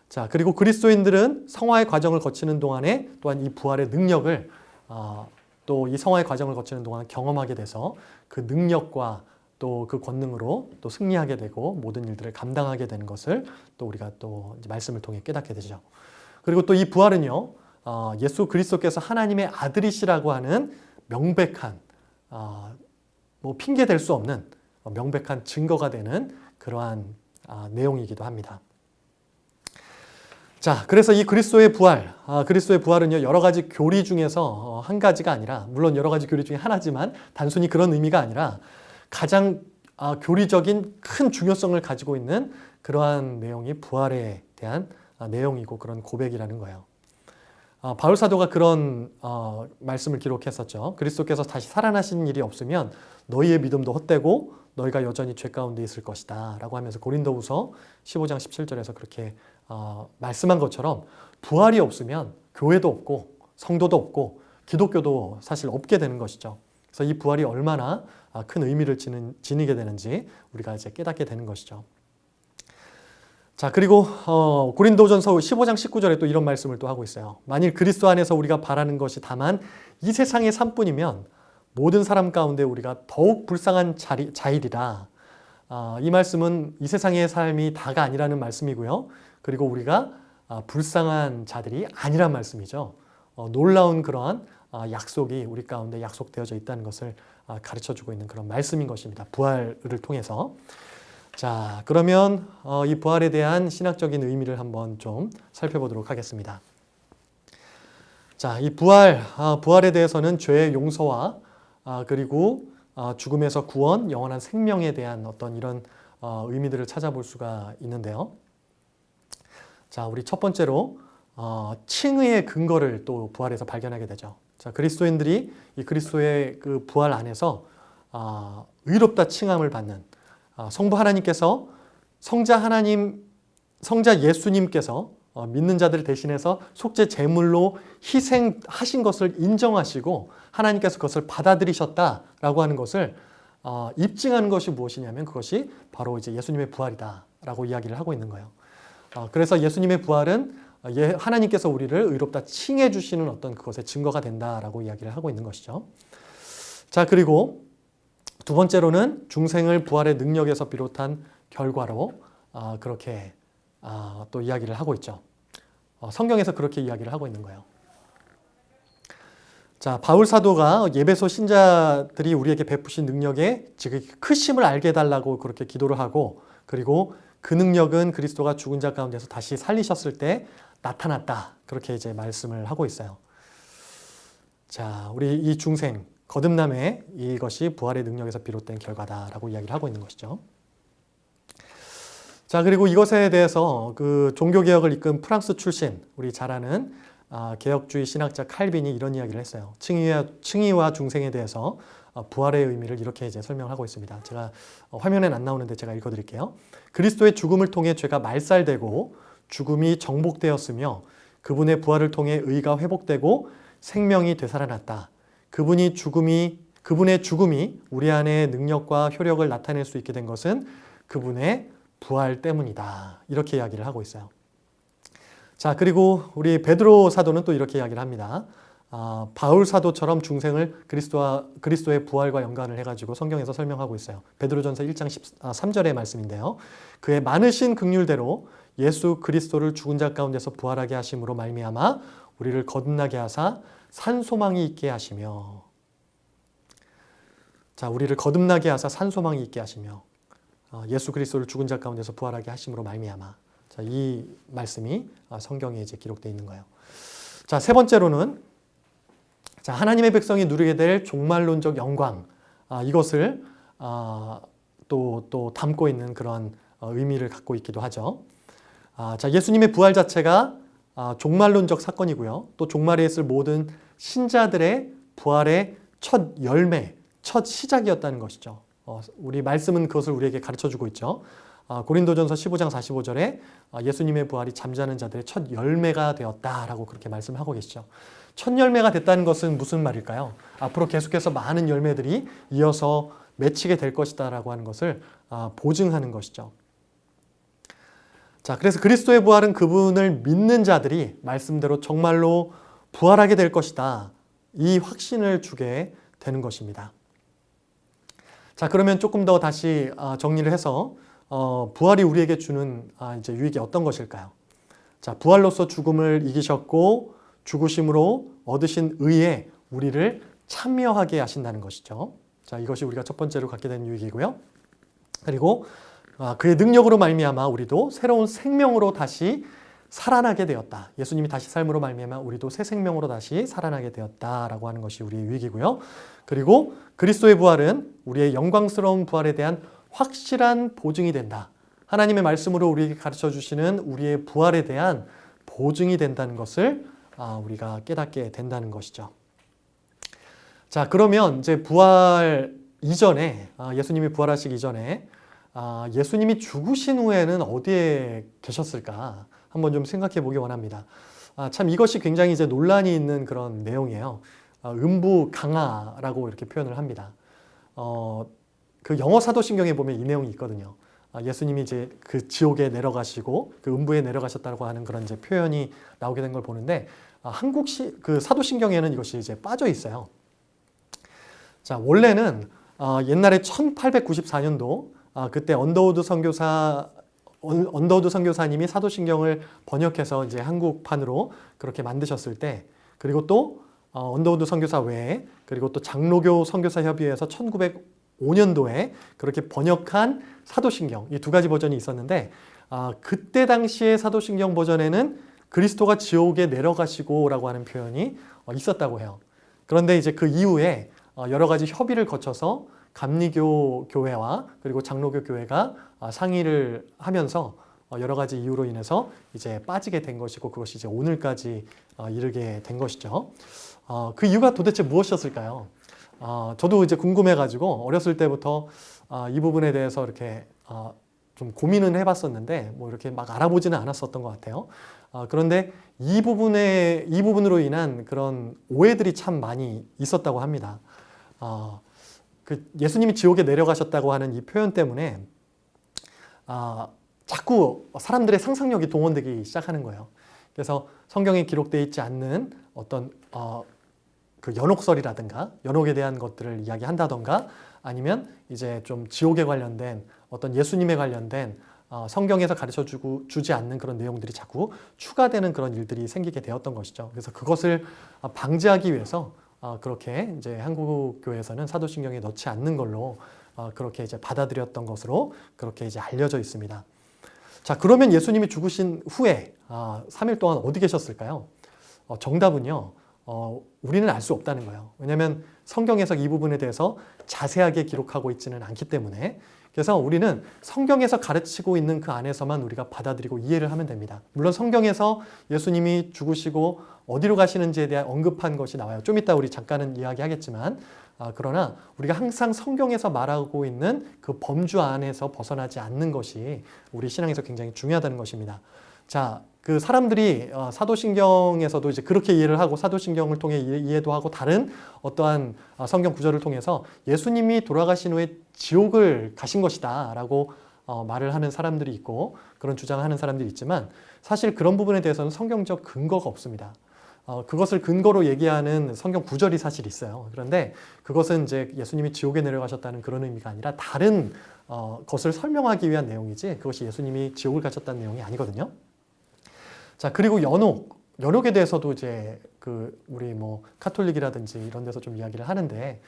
A: 자, 그리고 그리스도인들은 성화의 과정을 거치는 동안에 또한 이 부활의 능력을 또 이 성화의 과정을 거치는 동안 경험하게 돼서 그 능력과 또 그 권능으로 또 승리하게 되고 모든 일들을 감당하게 되는 것을 또 우리가 또 말씀을 통해 깨닫게 되죠. 그리고 또 이 부활은요, 예수 그리스도께서 하나님의 아들이시라고 하는 명백한 뭐 핑계 댈 수 없는 명백한 증거가 되는 그러한 내용이기도 합니다. 자, 그래서 이 그리스도의 부활은요, 여러 가지 교리 중에서 한 가지가 아니라, 물론 여러 가지 교리 중에 하나지만 단순히 그런 의미가 아니라 가장 교리적인 큰 중요성을 가지고 있는 그러한 내용이 부활에 대한 내용이고 그런 고백이라는 거예요. 바울 사도가 그런 말씀을 기록했었죠. 그리스도께서 다시 살아나신 일이 없으면 너희의 믿음도 헛되고 너희가 여전히 죄 가운데 있을 것이다 라고 하면서 고린도후서 15장 17절에서 그렇게 말씀한 것처럼 부활이 없으면 교회도 없고 성도도 없고 기독교도 사실 없게 되는 것이죠. 그래서 이 부활이 얼마나 큰 의미를 지니게 되는지 우리가 이제 깨닫게 되는 것이죠. 자, 그리고 고린도전서 15장 19절에 또 이런 말씀을 또 하고 있어요. 만일 그리스도 안에서 우리가 바라는 것이 다만 이 세상의 삶뿐이면 모든 사람 가운데 우리가 더욱 불쌍한 자일이라. 이 말씀은 이 세상의 삶이 다가 아니라는 말씀이고요. 그리고 우리가 불쌍한 자들이 아니란 말씀이죠. 놀라운 그러한 약속이 우리 가운데 약속되어져 있다는 것을 가르쳐주고 있는 그런 말씀인 것입니다. 부활을 통해서. 자, 그러면 이 부활에 대한 신학적인 의미를 한번 좀 살펴보도록 하겠습니다. 자, 이 부활에 대해서는 죄의 용서와 그리고 죽음에서 구원, 영원한 생명에 대한 어떤 이런 의미들을 찾아볼 수가 있는데요. 자, 우리 첫 번째로 칭의의 근거를 또 부활에서 발견하게 되죠. 자, 그리스도인들이 이 그리스도의 그 부활 안에서 의롭다 칭함을 받는 성부 하나님께서 성자 예수님께서 믿는 자들을 대신해서 속죄 제물로 희생하신 것을 인정하시고 하나님께서 그것을 받아들이셨다라고 하는 것을 입증하는 것이 무엇이냐면 그것이 바로 이제 예수님의 부활이다라고 이야기를 하고 있는 거예요. 그래서 예수님의 부활은 하나님께서 우리를 의롭다 칭해 주시는 어떤 그것의 증거가 된다라고 이야기를 하고 있는 것이죠. 자, 그리고 두 번째로는 중생을 부활의 능력에서 비롯한 결과로 그렇게 또 이야기를 하고 있죠. 성경에서 그렇게 이야기를 하고 있는 거예요. 자, 바울 사도가 예배소 신자들이 우리에게 베푸신 능력에 지금 크심을 알게 해달라고 그렇게 기도를 하고, 그리고 그 능력은 그리스도가 죽은 자 가운데서 다시 살리셨을 때 나타났다. 그렇게 이제 말씀을 하고 있어요. 자, 우리 이 중생, 거듭남의 이것이 부활의 능력에서 비롯된 결과다라고 이야기를 하고 있는 것이죠. 자, 그리고 이것에 대해서 그 종교개혁을 이끈 프랑스 출신, 우리 잘 아는 개혁주의 신학자 칼빈이 이런 이야기를 했어요. 칭의와 중생에 대해서 부활의 의미를 이렇게 이제 설명하고 있습니다. 제가 화면엔 안 나오는데 제가 읽어드릴게요. 그리스도의 죽음을 통해 죄가 말살되고 죽음이 정복되었으며 그분의 부활을 통해 의가 회복되고 생명이 되살아났다. 그분의 죽음이 우리 안에 능력과 효력을 나타낼 수 있게 된 것은 그분의 부활 때문이다. 이렇게 이야기를 하고 있어요. 자, 그리고 우리 베드로 사도는 또 이렇게 이야기를 합니다. 바울 사도처럼 중생을 그리스도의 부활과 연관을 해가지고 성경에서 설명하고 있어요. 베드로전서 1장 13절의 말씀인데요. 그의 많으신 긍휼대로 예수 그리스도를 죽은 자 가운데서 부활하게 하심으로 말미암아 우리를 거듭나게 하사 산소망이 있게 하시며, 자, 우리를 거듭나게 하사 산소망이 있게 하시며, 예수 그리스도를 죽은 자 가운데서 부활하게 하심으로 말미암아. 자, 이 말씀이 성경에 이제 기록되어 있는 거예요. 자, 세 번째로는 자, 하나님의 백성이 누리게 될 종말론적 영광, 이것을 또 담고 있는 그런 의미를 갖고 있기도 하죠. 자, 예수님의 부활 자체가 종말론적 사건이고요. 또 종말에 있을 모든 신자들의 부활의 첫 열매, 첫 시작이었다는 것이죠. 우리 말씀은 그것을 우리에게 가르쳐주고 있죠. 고린도전서 15장 45절에 예수님의 부활이 잠자는 자들의 첫 열매가 되었다라고 그렇게 말씀하고 계시죠. 첫 열매가 됐다는 것은 무슨 말일까요? 앞으로 계속해서 많은 열매들이 이어서 맺히게 될 것이다라고 하는 것을 보증하는 것이죠. 자, 그래서 그리스도의 부활은 그분을 믿는 자들이 말씀대로 정말로 부활하게 될 것이다. 이 확신을 주게 되는 것입니다. 자, 그러면 조금 더 다시 정리를 해서 부활이 우리에게 주는 이제 유익이 어떤 것일까요? 자, 부활로서 죽음을 이기셨고 죽으심으로 얻으신 의에 우리를 참여하게 하신다는 것이죠. 자, 이것이 우리가 첫 번째로 갖게 된 유익이고요. 그리고 그의 능력으로 말미암아 우리도 새로운 생명으로 다시 살아나게 되었다. 예수님이 다시 삶으로 말미암아 우리도 새 생명으로 다시 살아나게 되었다라고 하는 것이 우리의 유익이고요. 그리고 그리스도의 부활은 우리의 영광스러운 부활에 대한 확실한 보증이 된다. 하나님의 말씀으로 우리에게 가르쳐 주시는 우리의 부활에 대한 보증이 된다는 것을 우리가 깨닫게 된다는 것이죠. 자, 그러면 이제 부활 이전에 예수님이 부활하시기 이전에 예수님이 죽으신 후에는 어디에 계셨을까? 한번 좀 생각해 보기 원합니다. 참 이것이 굉장히 이제 논란이 있는 그런 내용이에요. 음부 강하라고 이렇게 표현을 합니다. 그 영어 사도신경에 보면 이 내용이 있거든요. 예수님이 이제 그 지옥에 내려가시고 그 음부에 내려가셨다고 하는 그런 이제 표현이 나오게 된 걸 보는데 그 사도신경에는 이것이 이제 빠져 있어요. 자, 원래는 옛날에 1894년도 그때 언더우드 선교사님이 사도신경을 번역해서 이제 한국판으로 그렇게 만드셨을 때, 그리고 또 언더우드 선교사 외에 그리고 또 장로교 선교사 협의회에서 1905년도에 그렇게 번역한 사도신경, 이 두 가지 버전이 있었는데 그때 당시의 사도신경 버전에는 그리스도가 지옥에 내려가시고라고 하는 표현이 있었다고 해요. 그런데 이제 그 이후에 여러 가지 협의를 거쳐서 감리교 교회와 그리고 장로교 교회가 상의를 하면서 여러 가지 이유로 인해서 이제 빠지게 된 것이고 그것이 이제 오늘까지 이르게 된 것이죠. 그 이유가 도대체 무엇이었을까요? 저도 이제 궁금해가지고 어렸을 때부터 이 부분에 대해서 이렇게 좀 고민은 해봤었는데 뭐 이렇게 막 알아보지는 않았었던 것 같아요. 그런데 이 부분으로 인한 그런 오해들이 참 많이 있었다고 합니다. 그 예수님이 지옥에 내려가셨다고 하는 이 표현 때문에 자꾸 사람들의 상상력이 동원되기 시작하는 거예요. 그래서 성경에 기록되어 있지 않는 어떤 그 연옥설이라든가 연옥에 대한 것들을 이야기한다던가 아니면 이제 좀 지옥에 관련된 어떤 예수님에 관련된 성경에서 가르쳐 주지 않는 그런 내용들이 자꾸 추가되는 그런 일들이 생기게 되었던 것이죠. 그래서 그것을 방지하기 위해서 그렇게 이제 한국교회에서는 사도신경에 넣지 않는 걸로 그렇게 이제 받아들였던 것으로 그렇게 이제 알려져 있습니다. 자, 그러면 예수님이 죽으신 후에 3일 동안 어디 계셨을까요? 정답은요, 우리는 알 수 없다는 거예요. 왜냐하면 성경에서 이 부분에 대해서 자세하게 기록하고 있지는 않기 때문에. 그래서 우리는 성경에서 가르치고 있는 그 안에서만 우리가 받아들이고 이해를 하면 됩니다. 물론 성경에서 예수님이 죽으시고 어디로 가시는지에 대한 언급한 것이 나와요. 좀 이따 우리 잠깐은 이야기하겠지만 그러나 우리가 항상 성경에서 말하고 있는 그 범주 안에서 벗어나지 않는 것이 우리 신앙에서 굉장히 중요하다는 것입니다. 자, 그 사람들이 사도신경에서도 이제 그렇게 이해를 하고 사도신경을 통해 이해도 하고 다른 어떠한 성경 구절을 통해서 예수님이 돌아가신 후에 지옥을 가신 것이다 라고 말을 하는 사람들이 있고 그런 주장을 하는 사람들이 있지만 사실 그런 부분에 대해서는 성경적 근거가 없습니다. 그것을 근거로 얘기하는 성경 구절이 사실 있어요. 그런데 그것은 이제 예수님이 지옥에 내려가셨다는 그런 의미가 아니라 다른 것을 설명하기 위한 내용이지 그것이 예수님이 지옥을 가셨다는 내용이 아니거든요. 자, 그리고 연옥에 대해서도 이제 우리 뭐 카톨릭이라든지 이런 데서 좀 이야기를 하는데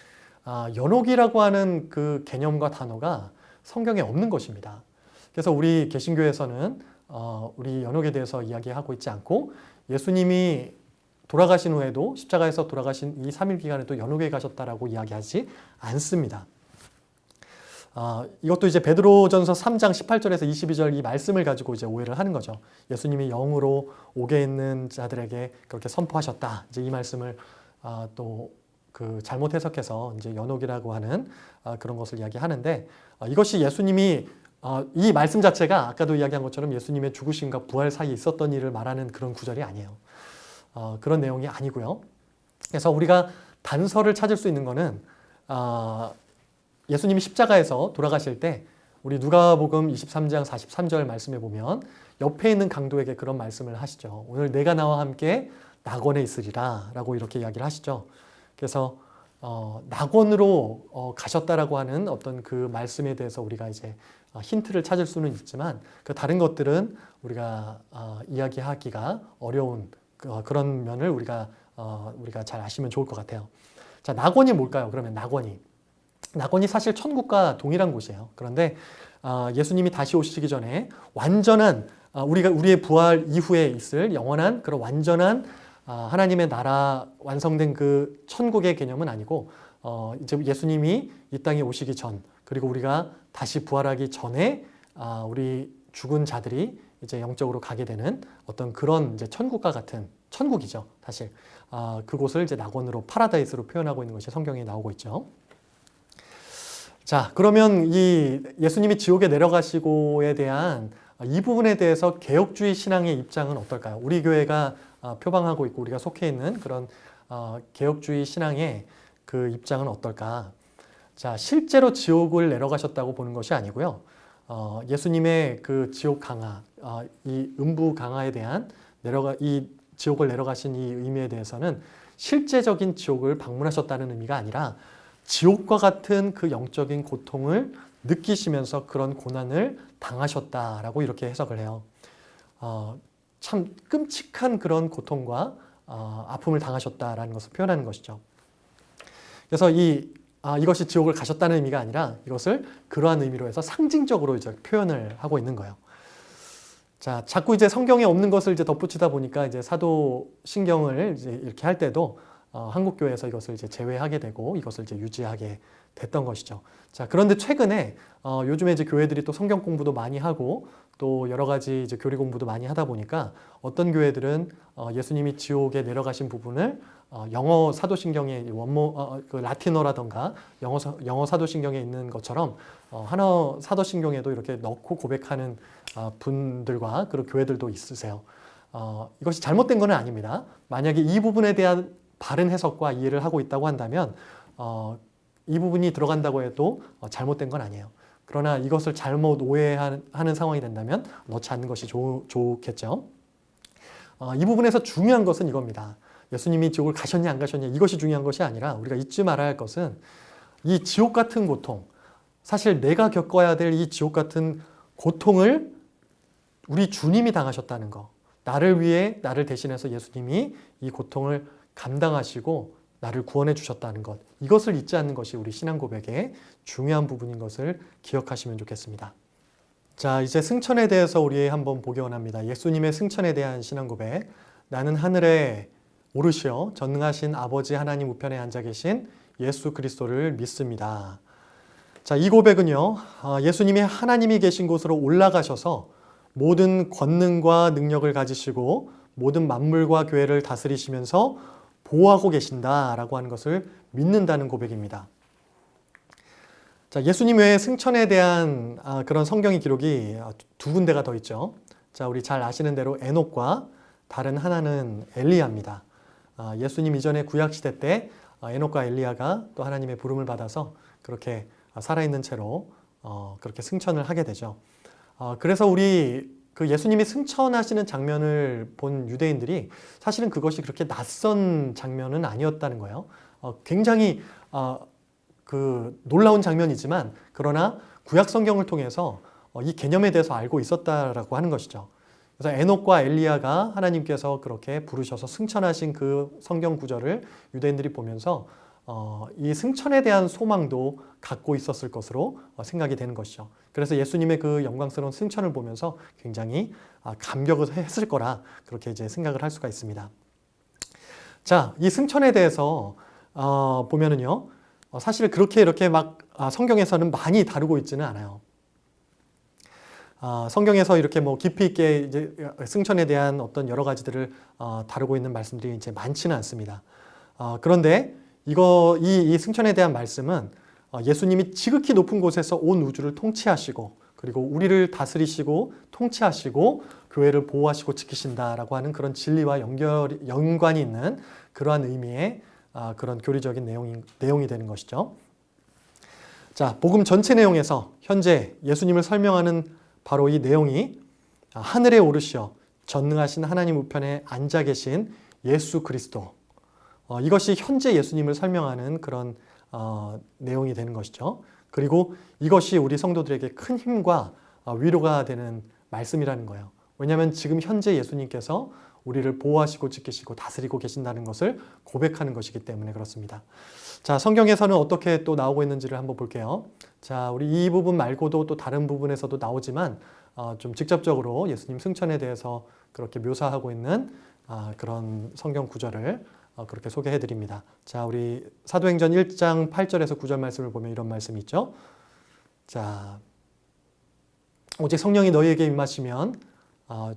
A: 연옥이라고 하는 그 개념과 단어가 성경에 없는 것입니다. 그래서 우리 개신교에서는 우리 연옥에 대해서 이야기하고 있지 않고 예수님이 돌아가신 후에도 십자가에서 돌아가신 이 3일 기간에도 연옥에 가셨다라고 이야기하지 않습니다. 이것도 이제 베드로전서 3장 18절에서 22절 이 말씀을 가지고 이제 오해를 하는 거죠. 예수님이 영으로 옥에 있는 자들에게 그렇게 선포하셨다. 이제 이 말씀을 또 그 잘못 해석해서 이제 연옥이라고 하는 그런 것을 이야기하는데 이것이 예수님이 이 말씀 자체가 아까도 이야기한 것처럼 예수님의 죽으심과 부활 사이에 있었던 일을 말하는 그런 구절이 아니에요. 그런 내용이 아니고요. 그래서 우리가 단서를 찾을 수 있는 거는 예수님이 십자가에서 돌아가실 때 우리 누가복음 23장 43절 말씀에 보면 옆에 있는 강도에게 그런 말씀을 하시죠. 오늘 내가 나와 함께 낙원에 있으리라 라고 이렇게 이야기를 하시죠. 그래서 낙원으로 가셨다라고 하는 어떤 그 말씀에 대해서 우리가 이제 힌트를 찾을 수는 있지만 그 다른 것들은 우리가 이야기하기가 어려운 그런 면을 우리가 잘 아시면 좋을 것 같아요. 자, 낙원이 뭘까요? 그러면 낙원이 사실 천국과 동일한 곳이에요. 그런데 예수님이 다시 오시기 전에 완전한 우리의 부활 이후에 있을 영원한 그런 완전한 하나님의 나라 완성된 그 천국의 개념은 아니고 이제 예수님이 이 땅에 오시기 전 그리고 우리가 다시 부활하기 전에 우리 죽은 자들이 이제 영적으로 가게 되는 어떤 그런 이제 천국과 같은 천국이죠. 사실 그곳을 이제 낙원으로 파라다이스로 표현하고 있는 것이 성경에 나오고 있죠. 자, 그러면 이 예수님이 지옥에 내려가시고에 대한 이 부분에 대해서 개혁주의 신앙의 입장은 어떨까요? 우리 교회가 표방하고 있고 우리가 속해 있는 그런 개혁주의 신앙의 그 입장은 어떨까? 자, 실제로 지옥을 내려가셨다고 보는 것이 아니고요. 예수님의 그 지옥 강화, 이 음부 강화에 대한 이 지옥을 내려가신 이 의미에 대해서는 실제적인 지옥을 방문하셨다는 의미가 아니라 지옥과 같은 그 영적인 고통을 느끼시면서 그런 고난을 당하셨다라고 이렇게 해석을 해요. 참 끔찍한 그런 고통과 아픔을 당하셨다라는 것을 표현하는 것이죠. 그래서 이것이 지옥을 가셨다는 의미가 아니라 이것을 그러한 의미로 해서 상징적으로 이제 표현을 하고 있는 거예요. 자, 자꾸 이제 성경에 없는 것을 이제 덧붙이다 보니까 이제 사도신경을 이제 이렇게 할 때도 한국 교회에서 이것을 이제 제외하게 되고 이것을 이제 유지하게 됐던 것이죠. 자, 그런데 최근에 요즘에 이제 교회들이 또 성경 공부도 많이 하고 또 여러 가지 이제 교리 공부도 많이 하다 보니까 어떤 교회들은 예수님이 지옥에 내려가신 부분을 영어 사도신경의 그 라틴어라던가 영어 사도신경에 있는 것처럼 한어 사도신경에도 이렇게 넣고 고백하는 분들과 그런 교회들도 있으세요. 이것이 잘못된 건 아닙니다. 만약에 이 부분에 대한 바른 해석과 이해를 하고 있다고 한다면 이 부분이 들어간다고 해도 잘못된 건 아니에요. 그러나 이것을 잘못 오해하는 상황이 된다면 넣지 않는 것이 좋겠죠. 이 부분에서 중요한 것은 이겁니다. 예수님이 지옥을 가셨냐 안 가셨냐 이것이 중요한 것이 아니라 우리가 잊지 말아야 할 것은 이 지옥 같은 고통, 사실 내가 겪어야 될 이 지옥 같은 고통을 우리 주님이 당하셨다는 거, 나를 위해 나를 대신해서 예수님이 이 고통을 감당하시고 나를 구원해 주셨다는 것, 이것을 잊지 않는 것이 우리 신앙 고백의 중요한 부분인 것을 기억하시면 좋겠습니다. 자, 이제 승천에 대해서 우리 한번 보기 원합니다. 예수님의 승천에 대한 신앙 고백. 나는 하늘에 오르시어 전능하신 아버지 하나님 우편에 앉아 계신 예수 그리스도를 믿습니다. 자, 이 고백은요, 예수님이 하나님이 계신 곳으로 올라가셔서 모든 권능과 능력을 가지시고 모든 만물과 교회를 다스리시면서 보호하고 계신다라고 하는 것을 믿는다는 고백입니다. 자, 예수님 외에 승천에 대한 그런 성경의 기록이 두 군데가 더 있죠. 자, 우리 잘 아시는 대로 에녹과 다른 하나는 엘리야입니다. 예수님 이전에 구약시대 때 에녹과 엘리야가 또 하나님의 부름을 받아서 그렇게 살아있는 채로 그렇게 승천을 하게 되죠. 그래서 우리 그 예수님이 승천하시는 장면을 본 유대인들이 사실은 그것이 그렇게 낯선 장면은 아니었다는 거예요. 굉장히 그 놀라운 장면이지만 그러나 구약 성경을 통해서 이 개념에 대해서 알고 있었다라고 하는 것이죠. 그래서 에녹과 엘리야가 하나님께서 그렇게 부르셔서 승천하신 그 성경 구절을 유대인들이 보면서 이 승천에 대한 소망도 갖고 있었을 것으로 생각이 되는 것이죠. 그래서 예수님의 그 영광스러운 승천을 보면서 굉장히 감격을 했을 거라 그렇게 이제 생각을 할 수가 있습니다. 자, 이 승천에 대해서 보면은요, 사실 그렇게 이렇게 막 성경에서는 많이 다루고 있지는 않아요. 성경에서 이렇게 뭐 깊이 있게 이제 승천에 대한 어떤 여러 가지들을 다루고 있는 말씀들이 이제 많지는 않습니다. 그런데 이 승천에 대한 말씀은 예수님이 지극히 높은 곳에서 온 우주를 통치하시고 그리고 우리를 다스리시고 통치하시고 교회를 보호하시고 지키신다라고 하는 그런 진리와 연관이 있는 그러한 의미의 그런 교리적인 내용이 되는 것이죠. 자, 복음 전체 내용에서 현재 예수님을 설명하는 바로 이 내용이 하늘에 오르시어 전능하신 하나님 우편에 앉아 계신 예수 그리스도, 이것이 현재 예수님을 설명하는 그런 내용이 되는 것이죠. 그리고 이것이 우리 성도들에게 큰 힘과 위로가 되는 말씀이라는 거예요. 왜냐하면 지금 현재 예수님께서 우리를 보호하시고 지키시고 다스리고 계신다는 것을 고백하는 것이기 때문에 그렇습니다. 자, 성경에서는 어떻게 또 나오고 있는지를 한번 볼게요. 자, 우리 이 부분 말고도 또 다른 부분에서도 나오지만 좀 직접적으로 예수님 승천에 대해서 그렇게 묘사하고 있는 그런 성경 구절을 그렇게 소개해 드립니다. 자, 우리 사도행전 1장 8절에서 9절 말씀을 보면 이런 말씀이 있죠. 자, 오직 성령이 너희에게 임하시면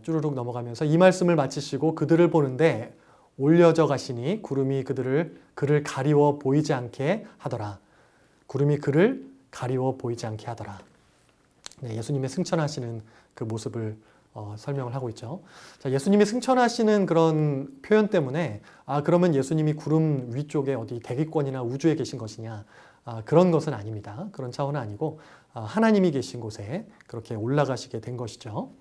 A: 쭈루룩 넘어가면서 이 말씀을 마치시고 그들을 보는데 올려져 가시니 구름이 그를 가리워 보이지 않게 하더라. 구름이 그를 가리워 보이지 않게 하더라. 네, 예수님의 승천하시는 그 모습을 설명을 하고 있죠. 자, 예수님이 승천하시는 그런 표현 때문에 그러면 예수님이 구름 위쪽에 어디 대기권이나 우주에 계신 것이냐, 그런 것은 아닙니다. 그런 차원은 아니고 하나님이 계신 곳에 그렇게 올라가시게 된 것이죠.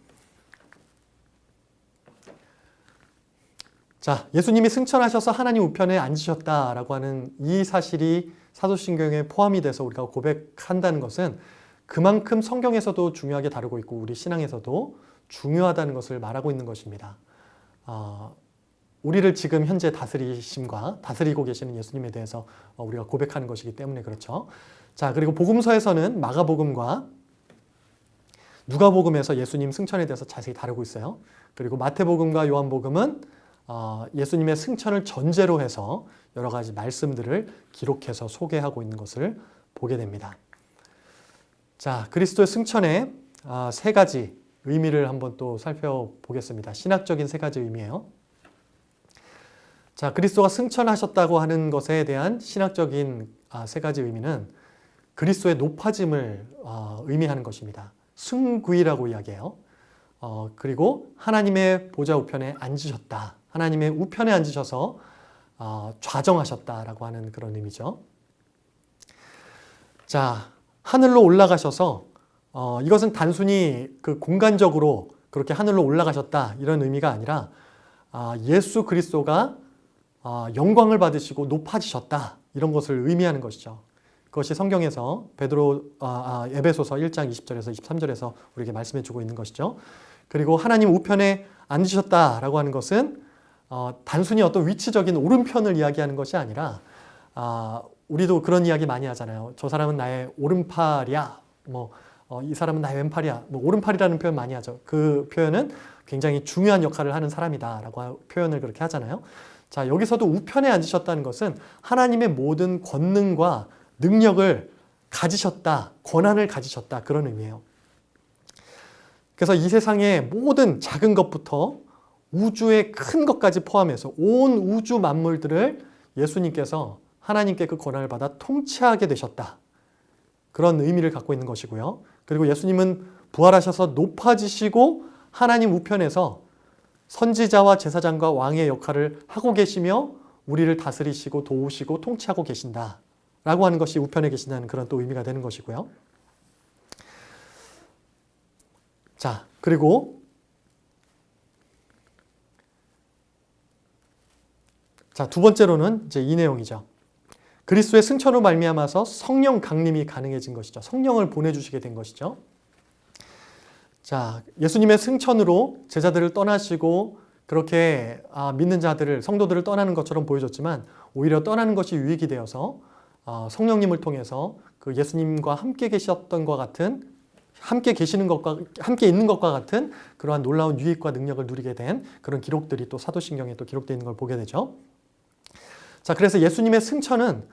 A: 자, 예수님이 승천하셔서 하나님 우편에 앉으셨다라고 하는 이 사실이 사도신경에 포함이 돼서 우리가 고백한다는 것은 그만큼 성경에서도 중요하게 다루고 있고 우리 신앙에서도 중요하다는 것을 말하고 있는 것입니다. 우리를 지금 현재 다스리심과 다스리고 계시는 예수님에 대해서 우리가 고백하는 것이기 때문에 그렇죠. 자, 그리고 복음서에서는 마가복음과 누가복음에서 예수님 승천에 대해서 자세히 다루고 있어요. 그리고 마태복음과 요한복음은 예수님의 승천을 전제로 해서 여러 가지 말씀들을 기록해서 소개하고 있는 것을 보게 됩니다. 자, 그리스도의 승천의 세 가지 의미를 한번 또 살펴보겠습니다. 신학적인 세 가지 의미예요. 자, 그리스도가 승천하셨다고 하는 것에 대한 신학적인 세 가지 의미는 그리스도의 높아짐을 의미하는 것입니다. 승귀라고 이야기해요. 그리고 하나님의 보좌 우편에 앉으셨다. 하나님의 우편에 앉으셔서 좌정하셨다라고 하는 그런 의미죠. 자, 하늘로 올라가셔서 이것은 단순히 그 공간적으로 그렇게 하늘로 올라가셨다 이런 의미가 아니라 예수 그리스도가 영광을 받으시고 높아지셨다 이런 것을 의미하는 것이죠. 그것이 성경에서 에베소서 1장 20절에서 23절에서 우리에게 말씀해 주고 있는 것이죠. 그리고 하나님 우편에 앉으셨다라고 하는 것은 단순히 어떤 위치적인 오른편을 이야기하는 것이 아니라 우리도 그런 이야기 많이 하잖아요. 저 사람은 나의 오른팔이야. 이 사람은 나의 왼팔이야. 오른팔이라는 표현 많이 하죠. 그 표현은 굉장히 중요한 역할을 하는 사람이다라고 표현을 그렇게 하잖아요. 자, 여기서도 우편에 앉으셨다는 것은 하나님의 모든 권능과 능력을 가지셨다, 권한을 가지셨다 그런 의미예요. 그래서 이 세상의 모든 작은 것부터 우주의 큰 것까지 포함해서 온 우주 만물들을 예수님께서 하나님께 그 권한을 받아 통치하게 되셨다. 그런 의미를 갖고 있는 것이고요. 그리고 예수님은 부활하셔서 높아지시고 하나님 우편에서 선지자와 제사장과 왕의 역할을 하고 계시며 우리를 다스리시고 도우시고 통치하고 계신다. 라고 하는 것이 우편에 계신다는 그런 또 의미가 되는 것이고요. 자, 그리고 두 번째로는 이제 이 내용이죠. 그리스도의 승천으로 말미암아서 성령 강림이 가능해진 것이죠. 성령을 보내주시게 된 것이죠. 자, 예수님의 승천으로 제자들을 떠나시고 그렇게 믿는 자들을, 성도들을 떠나는 것처럼 보여줬지만 오히려 떠나는 것이 유익이 되어서 성령님을 통해서 그 예수님과 함께 계셨던 것 같은, 함께 계시는 것과, 함께 있는 것과 같은 그러한 놀라운 유익과 능력을 누리게 된 그런 기록들이 또 사도신경에 또 기록되어 있는 걸 보게 되죠. 자, 그래서 예수님의 승천은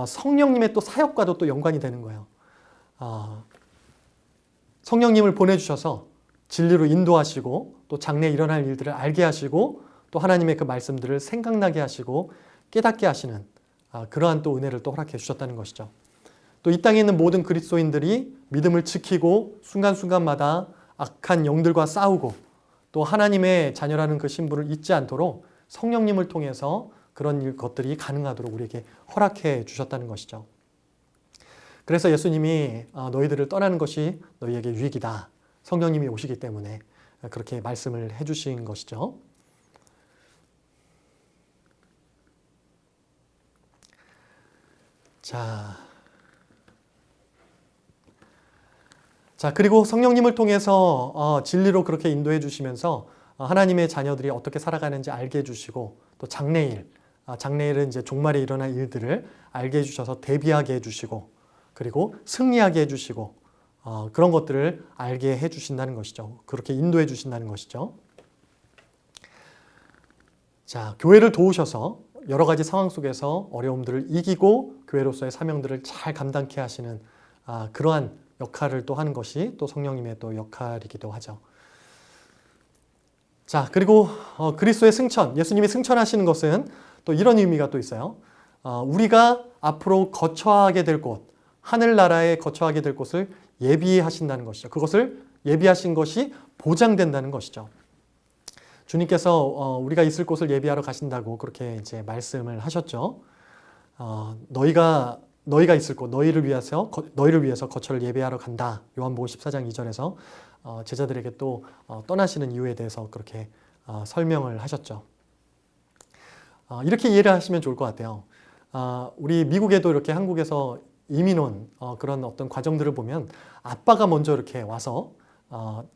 A: 성령님의 또 사역과도 또 연관이 되는 거예요. 성령님을 보내주셔서 진리로 인도하시고 또 장래에 일어날 일들을 알게 하시고 또 하나님의 그 말씀들을 생각나게 하시고 깨닫게 하시는 그러한 또 은혜를 또 허락해 주셨다는 것이죠. 또 이 땅에 있는 모든 그리스도인들이 믿음을 지키고 순간순간마다 악한 영들과 싸우고 또 하나님의 자녀라는 그 신분을 잊지 않도록 성령님을 통해서 그런 것들이 가능하도록 우리에게 허락해 주셨다는 것이죠. 그래서 예수님이 너희들을 떠나는 것이 너희에게 유익이다. 성령님이 오시기 때문에 그렇게 말씀을 해주신 것이죠. 자, 그리고 성령님을 통해서 진리로 그렇게 인도해 주시면서 하나님의 자녀들이 어떻게 살아가는지 알게 해주시고 또 장래일은 이제 종말에 일어날 일들을 알게 해주셔서 대비하게 해주시고 그리고 승리하게 해주시고 그런 것들을 알게 해주신다는 것이죠. 그렇게 인도해 주신다는 것이죠. 자, 교회를 도우셔서 여러 가지 상황 속에서 어려움들을 이기고 교회로서의 사명들을 잘 감당케 하시는 그러한 역할을 또 하는 것이 또 성령님의 또 역할이기도 하죠. 자, 그리고 그리스도의 승천, 예수님이 승천하시는 것은 또 이런 의미가 또 있어요. 우리가 앞으로 거처하게 될 곳, 하늘나라에 거처하게 될 곳을 예비하신다는 것이죠. 그것을 예비하신 것이 보장된다는 것이죠. 주님께서 우리가 있을 곳을 예비하러 가신다고 그렇게 이제 말씀을 하셨죠. 너희가 있을 곳, 너희를 위해서 거처를 예비하러 간다. 요한복음 14장 2절에서 제자들에게 또 떠나시는 이유에 대해서 그렇게 설명을 하셨죠. 이렇게 이해를 하시면 좋을 것 같아요. 우리 미국에도 이렇게 한국에서 이민 온 그런 어떤 과정들을 보면 아빠가 먼저 이렇게 와서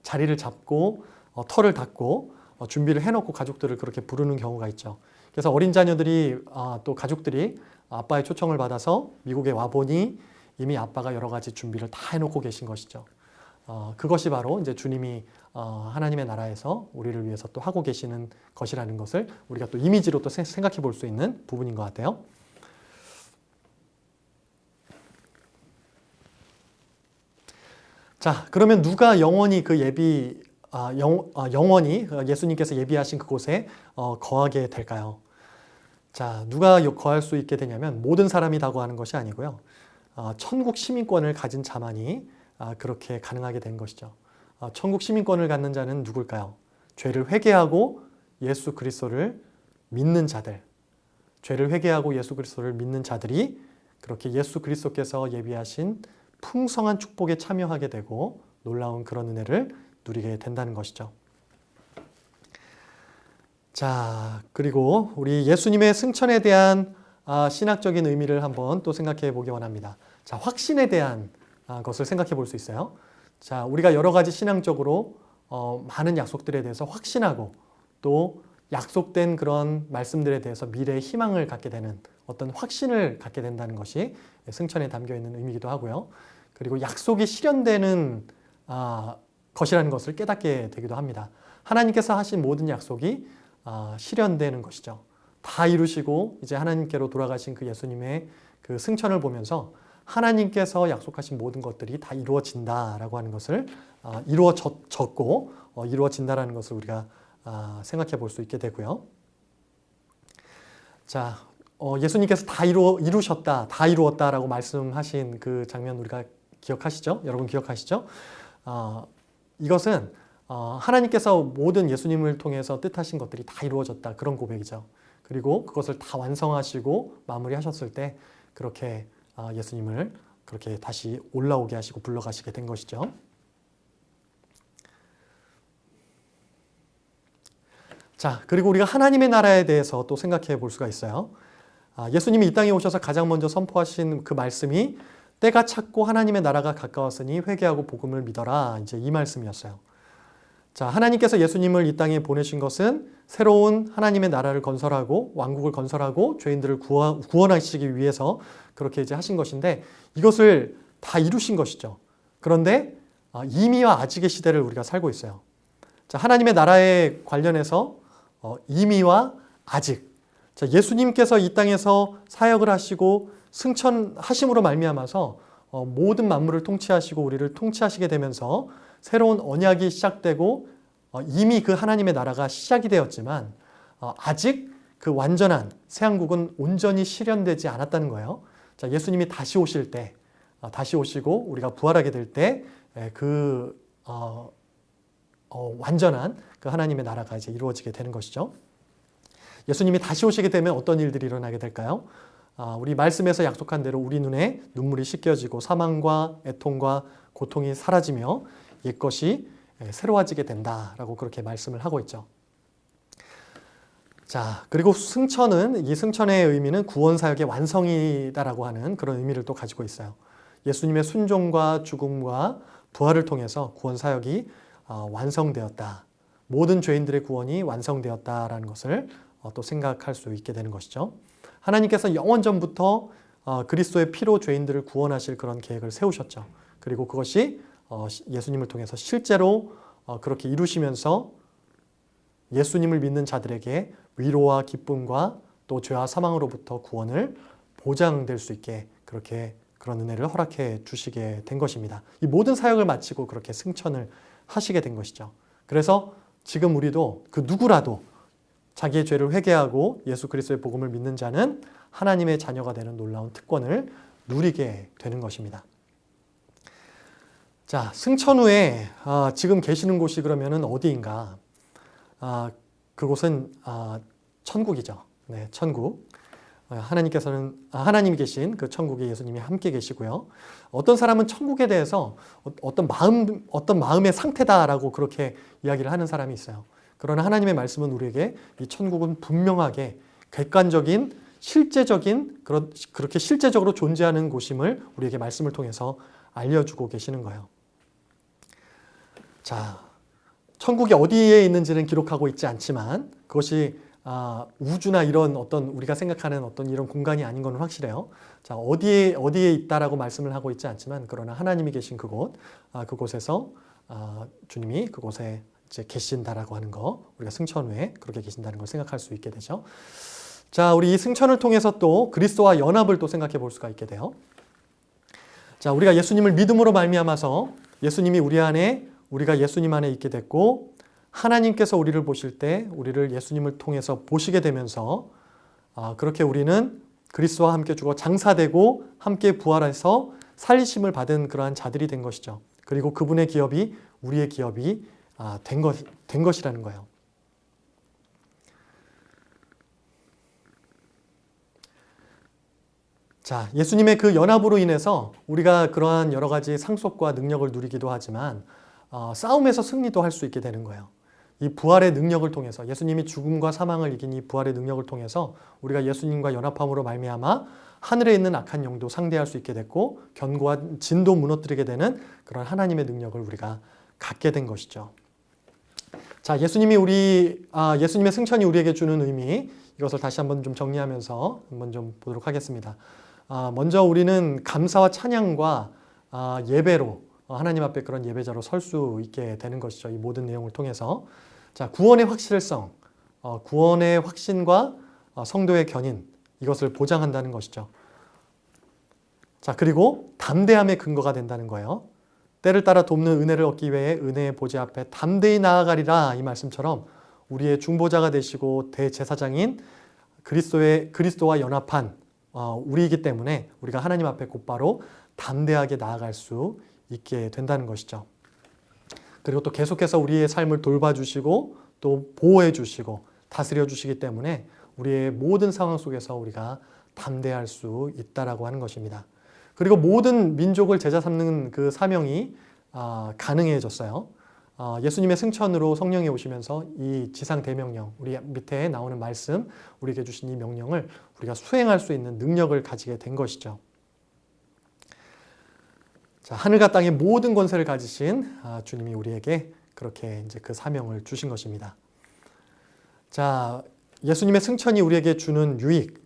A: 자리를 잡고 터를 닫고 준비를 해놓고 가족들을 그렇게 부르는 경우가 있죠. 그래서 어린 자녀들이 또 가족들이 아빠의 초청을 받아서 미국에 와보니 이미 아빠가 여러 가지 준비를 다 해놓고 계신 것이죠. 그것이 바로 이제 주님이 하나님의 나라에서 우리를 위해서 또 하고 계시는 것이라는 것을 우리가 또 이미지로 또 생각해 볼 수 있는 부분인 것 같아요. 자, 그러면 누가 영원히 그 영원히 예수님께서 예비하신 그곳에 거하게 될까요? 자, 누가 거할 수 있게 되냐면 모든 사람이 다 거하는 것이 아니고요. 천국 시민권을 가진 자만이 그렇게 가능하게 된 것이죠. 천국 시민권을 갖는 자는 누굴까요? 죄를 회개하고 예수 그리스도를 믿는 자들, 죄를 회개하고 예수 그리스도를 믿는 자들이 그렇게 예수 그리스도께서 예비하신 풍성한 축복에 참여하게 되고 놀라운 그런 은혜를 누리게 된다는 것이죠. 자, 그리고 우리 예수님의 승천에 대한 신학적인 의미를 한번 또 생각해 보기 원합니다. 자, 확신에 대한 것을 생각해 볼 수 있어요. 자, 우리가 여러 가지 신앙적으로 많은 약속들에 대해서 확신하고 또 약속된 그런 말씀들에 대해서 미래의 희망을 갖게 되는 어떤 확신을 갖게 된다는 것이 승천에 담겨 있는 의미이기도 하고요. 그리고 약속이 실현되는 것이라는 것을 깨닫게 되기도 합니다. 하나님께서 하신 모든 약속이 실현되는 것이죠. 다 이루시고 이제 하나님께로 돌아가신 그 예수님의 그 승천을 보면서 하나님께서 약속하신 모든 것들이 다 이루어진다라고 하는 것을 이루어졌고 이루어진다라는 것을 우리가 생각해 볼 수 있게 되고요. 자, 예수님께서 다 이루셨다, 다 이루었다라고 말씀하신 그 장면 우리가 기억하시죠? 여러분 기억하시죠? 이것은 하나님께서 모든 예수님을 통해서 뜻하신 것들이 다 이루어졌다 그런 고백이죠. 그리고 그것을 다 완성하시고 마무리하셨을 때 그렇게 예수님을 그렇게 다시 올라오게 하시고 불러가시게 된 것이죠. 자, 그리고 우리가 하나님의 나라에 대해서 또 생각해 볼 수가 있어요. 예수님이 이 땅에 오셔서 가장 먼저 선포하신 그 말씀이 때가 찼고 하나님의 나라가 가까웠으니 회개하고 복음을 믿어라. 이제 이 말씀이었어요. 자, 하나님께서 예수님을 이 땅에 보내신 것은 새로운 하나님의 나라를 건설하고 왕국을 건설하고 죄인들을 구원하시기 위해서 그렇게 이제 하신 것인데 이것을 다 이루신 것이죠. 그런데 이미와 아직의 시대를 우리가 살고 있어요. 자, 하나님의 나라에 관련해서 이미와 아직. 자, 예수님께서 이 땅에서 사역을 하시고 승천하심으로 말미암아서 모든 만물을 통치하시고 우리를 통치하시게 되면서 새로운 언약이 시작되고 이미 그 하나님의 나라가 시작이 되었지만 아직 그 완전한 새한국은 온전히 실현되지 않았다는 거예요. 자, 예수님이 다시 오실 때, 다시 오시고 우리가 부활하게 될 때 그 완전한 그 하나님의 나라가 이제 이루어지게 되는 것이죠. 예수님이 다시 오시게 되면 어떤 일들이 일어나게 될까요? 우리 말씀에서 약속한 대로 우리 눈에 눈물이 씻겨지고 사망과 애통과 고통이 사라지며 옛것이 새로워지게 된다라고 그렇게 말씀을 하고 있죠. 자, 그리고 승천은 이 승천의 의미는 구원 사역의 완성이다라고 하는 그런 의미를 또 가지고 있어요. 예수님의 순종과 죽음과 부활을 통해서 구원 사역이 완성되었다. 모든 죄인들의 구원이 완성되었다라는 것을 또 생각할 수 있게 되는 것이죠. 하나님께서 영원 전부터 그리스도의 피로 죄인들을 구원하실 그런 계획을 세우셨죠. 그리고 그것이 예수님을 통해서 실제로 그렇게 이루시면서 예수님을 믿는 자들에게 위로와 기쁨과 또 죄와 사망으로부터 구원을 보장될 수 있게 그렇게 그런 은혜를 허락해 주시게 된 것입니다. 이 모든 사역을 마치고 그렇게 승천을 하시게 된 것이죠. 그래서 지금 우리도 그 누구라도 자기의 죄를 회개하고 예수 그리스도의 복음을 믿는 자는 하나님의 자녀가 되는 놀라운 특권을 누리게 되는 것입니다. 자, 승천 후에 지금 계시는 곳이 그러면은 어디인가? 그곳은 천국이죠. 네, 천국. 하나님이 계신 그 천국에 예수님이 함께 계시고요. 어떤 사람은 천국에 대해서 어떤 마음의 상태다라고 그렇게 이야기를 하는 사람이 있어요. 그러나 하나님의 말씀은 우리에게 이 천국은 분명하게 객관적인 실제적인 그렇게 실제적으로 존재하는 곳임을 우리에게 말씀을 통해서 알려주고 계시는 거예요. 자, 천국이 어디에 있는지는 기록하고 있지 않지만 그것이 우주나 이런 어떤 우리가 생각하는 어떤 이런 공간이 아닌 건 확실해요. 자, 어디에 있다라고 말씀을 하고 있지 않지만 그러나 하나님이 계신 그곳, 그곳에서 주님이 그곳에 이제 계신다라고 하는 거, 우리가 승천 후에 그렇게 계신다는 걸 생각할 수 있게 되죠. 자, 우리 이 승천을 통해서 또 그리스도와 연합을 또 생각해 볼 수가 있게 돼요. 자, 우리가 예수님을 믿음으로 말미암아서 예수님이 우리 안에, 우리가 예수님 안에 있게 됐고 하나님께서 우리를 보실 때 우리를 예수님을 통해서 보시게 되면서 그렇게 우리는 그리스도와 함께 죽어 장사되고 함께 부활해서 살리심을 받은 그러한 자들이 된 것이죠. 그리고 그분의 기업이 우리의 기업이 된 것이라는 거예요. 자, 예수님의 그 연합으로 인해서 우리가 그러한 여러 가지 상속과 능력을 누리기도 하지만 싸움에서 승리도 할 수 있게 되는 거예요. 이 부활의 능력을 통해서 예수님이 죽음과 사망을 이긴 이 부활의 능력을 통해서 우리가 예수님과 연합함으로 말미암아 하늘에 있는 악한 영도 상대할 수 있게 됐고 견고한 진도 무너뜨리게 되는 그런 하나님의 능력을 우리가 갖게 된 것이죠. 자, 예수님의 승천이 우리에게 주는 의미, 이것을 다시 한번 좀 정리하면서 한번 좀 보도록 하겠습니다. 먼저 우리는 감사와 찬양과 예배로 하나님 앞에 그런 예배자로 설 수 있게 되는 것이죠. 이 모든 내용을 통해서. 자, 구원의 확실성, 구원의 확신과 성도의 견인, 이것을 보장한다는 것이죠. 자, 그리고 담대함의 근거가 된다는 거예요. 때를 따라 돕는 은혜를 얻기 위해 은혜의 보좌 앞에 담대히 나아가리라, 이 말씀처럼 우리의 중보자가 되시고 대제사장인 그리스도와 연합한 우리이기 때문에 우리가 하나님 앞에 곧바로 담대하게 나아갈 수 있게 된다는 것이죠. 그리고 또 계속해서 우리의 삶을 돌봐주시고 또 보호해주시고 다스려주시기 때문에 우리의 모든 상황 속에서 우리가 담대할 수 있다라고 하는 것입니다. 그리고 모든 민족을 제자 삼는 그 사명이 가능해졌어요. 예수님의 승천으로 성령이 오시면서 이 지상 대명령, 우리 밑에 나오는 말씀, 우리에게 주신 이 명령을 우리가 수행할 수 있는 능력을 가지게 된 것이죠. 자, 하늘과 땅의 모든 권세를 가지신 주님이 우리에게 그렇게 이제 그 사명을 주신 것입니다. 자, 예수님의 승천이 우리에게 주는 유익.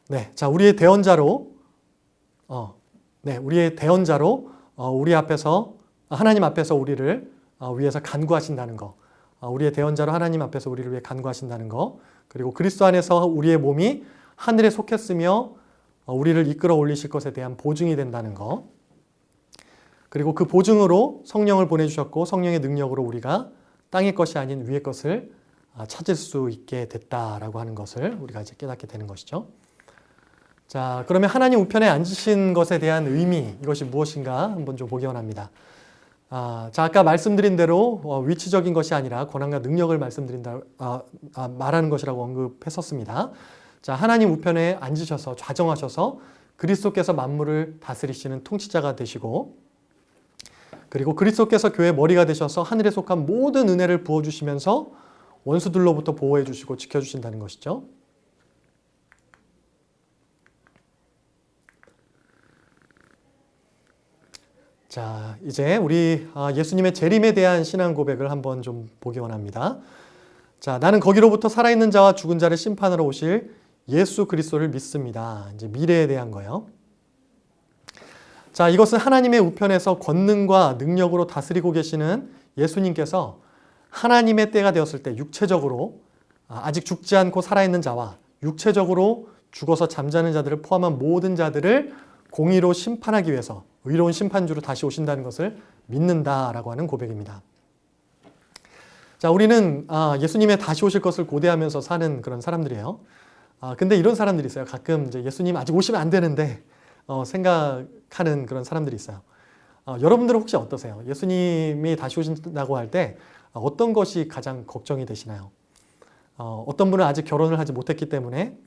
A: 네, 자, 우리의 대언자로, 우리 앞에서, 하나님 앞에서 우리를 위해서 간구하신다는 거, 우리의 대언자로 하나님 앞에서 우리를 위해 간구하신다는 거, 그리고 그리스도 안에서 우리의 몸이 하늘에 속했으며 우리를 이끌어 올리실 것에 대한 보증이 된다는 거, 그리고 그 보증으로 성령을 보내주셨고 성령의 능력으로 우리가 땅의 것이 아닌 위의 것을 찾을 수 있게 됐다라고 하는 것을 우리가 이제 깨닫게 되는 것이죠. 자, 그러면 하나님 우편에 앉으신 것에 대한 의미, 이것이 무엇인가 한번 좀 보기 원합니다. 자, 아까 말씀드린 대로 위치적인 것이 아니라 권한과 능력을 말하는 것이라고 언급했었습니다. 자, 하나님 우편에 앉으셔서 좌정하셔서 그리스도께서 만물을 다스리시는 통치자가 되시고, 그리고 그리스도께서 교회의 머리가 되셔서 하늘에 속한 모든 은혜를 부어주시면서 원수들로부터 보호해 주시고 지켜주신다는 것이죠. 자, 이제 우리 예수님의 재림에 대한 신앙 고백을 한번 좀 보기 원합니다. 자, 나는 거기로부터 살아있는 자와 죽은 자를 심판하러 오실 예수 그리스도를 믿습니다. 이제 미래에 대한 거예요. 자, 이것은 하나님의 우편에서 권능과 능력으로 다스리고 계시는 예수님께서 하나님의 때가 되었을 때 육체적으로 아직 죽지 않고 살아있는 자와 육체적으로 죽어서 잠자는 자들을 포함한 모든 자들을 공의로 심판하기 위해서 의로운 심판주로 다시 오신다는 것을 믿는다라고 하는 고백입니다. 자, 우리는 예수님의 다시 오실 것을 고대하면서 사는 그런 사람들이에요. 근데 이런 사람들이 있어요. 가끔 이제 예수님 아직 오시면 안 되는데 생각하는 그런 사람들이 있어요. 여러분들은 혹시 어떠세요? 예수님이 다시 오신다고 할 때 어떤 것이 가장 걱정이 되시나요? 어떤 분은 아직 결혼을 하지 못했기 때문에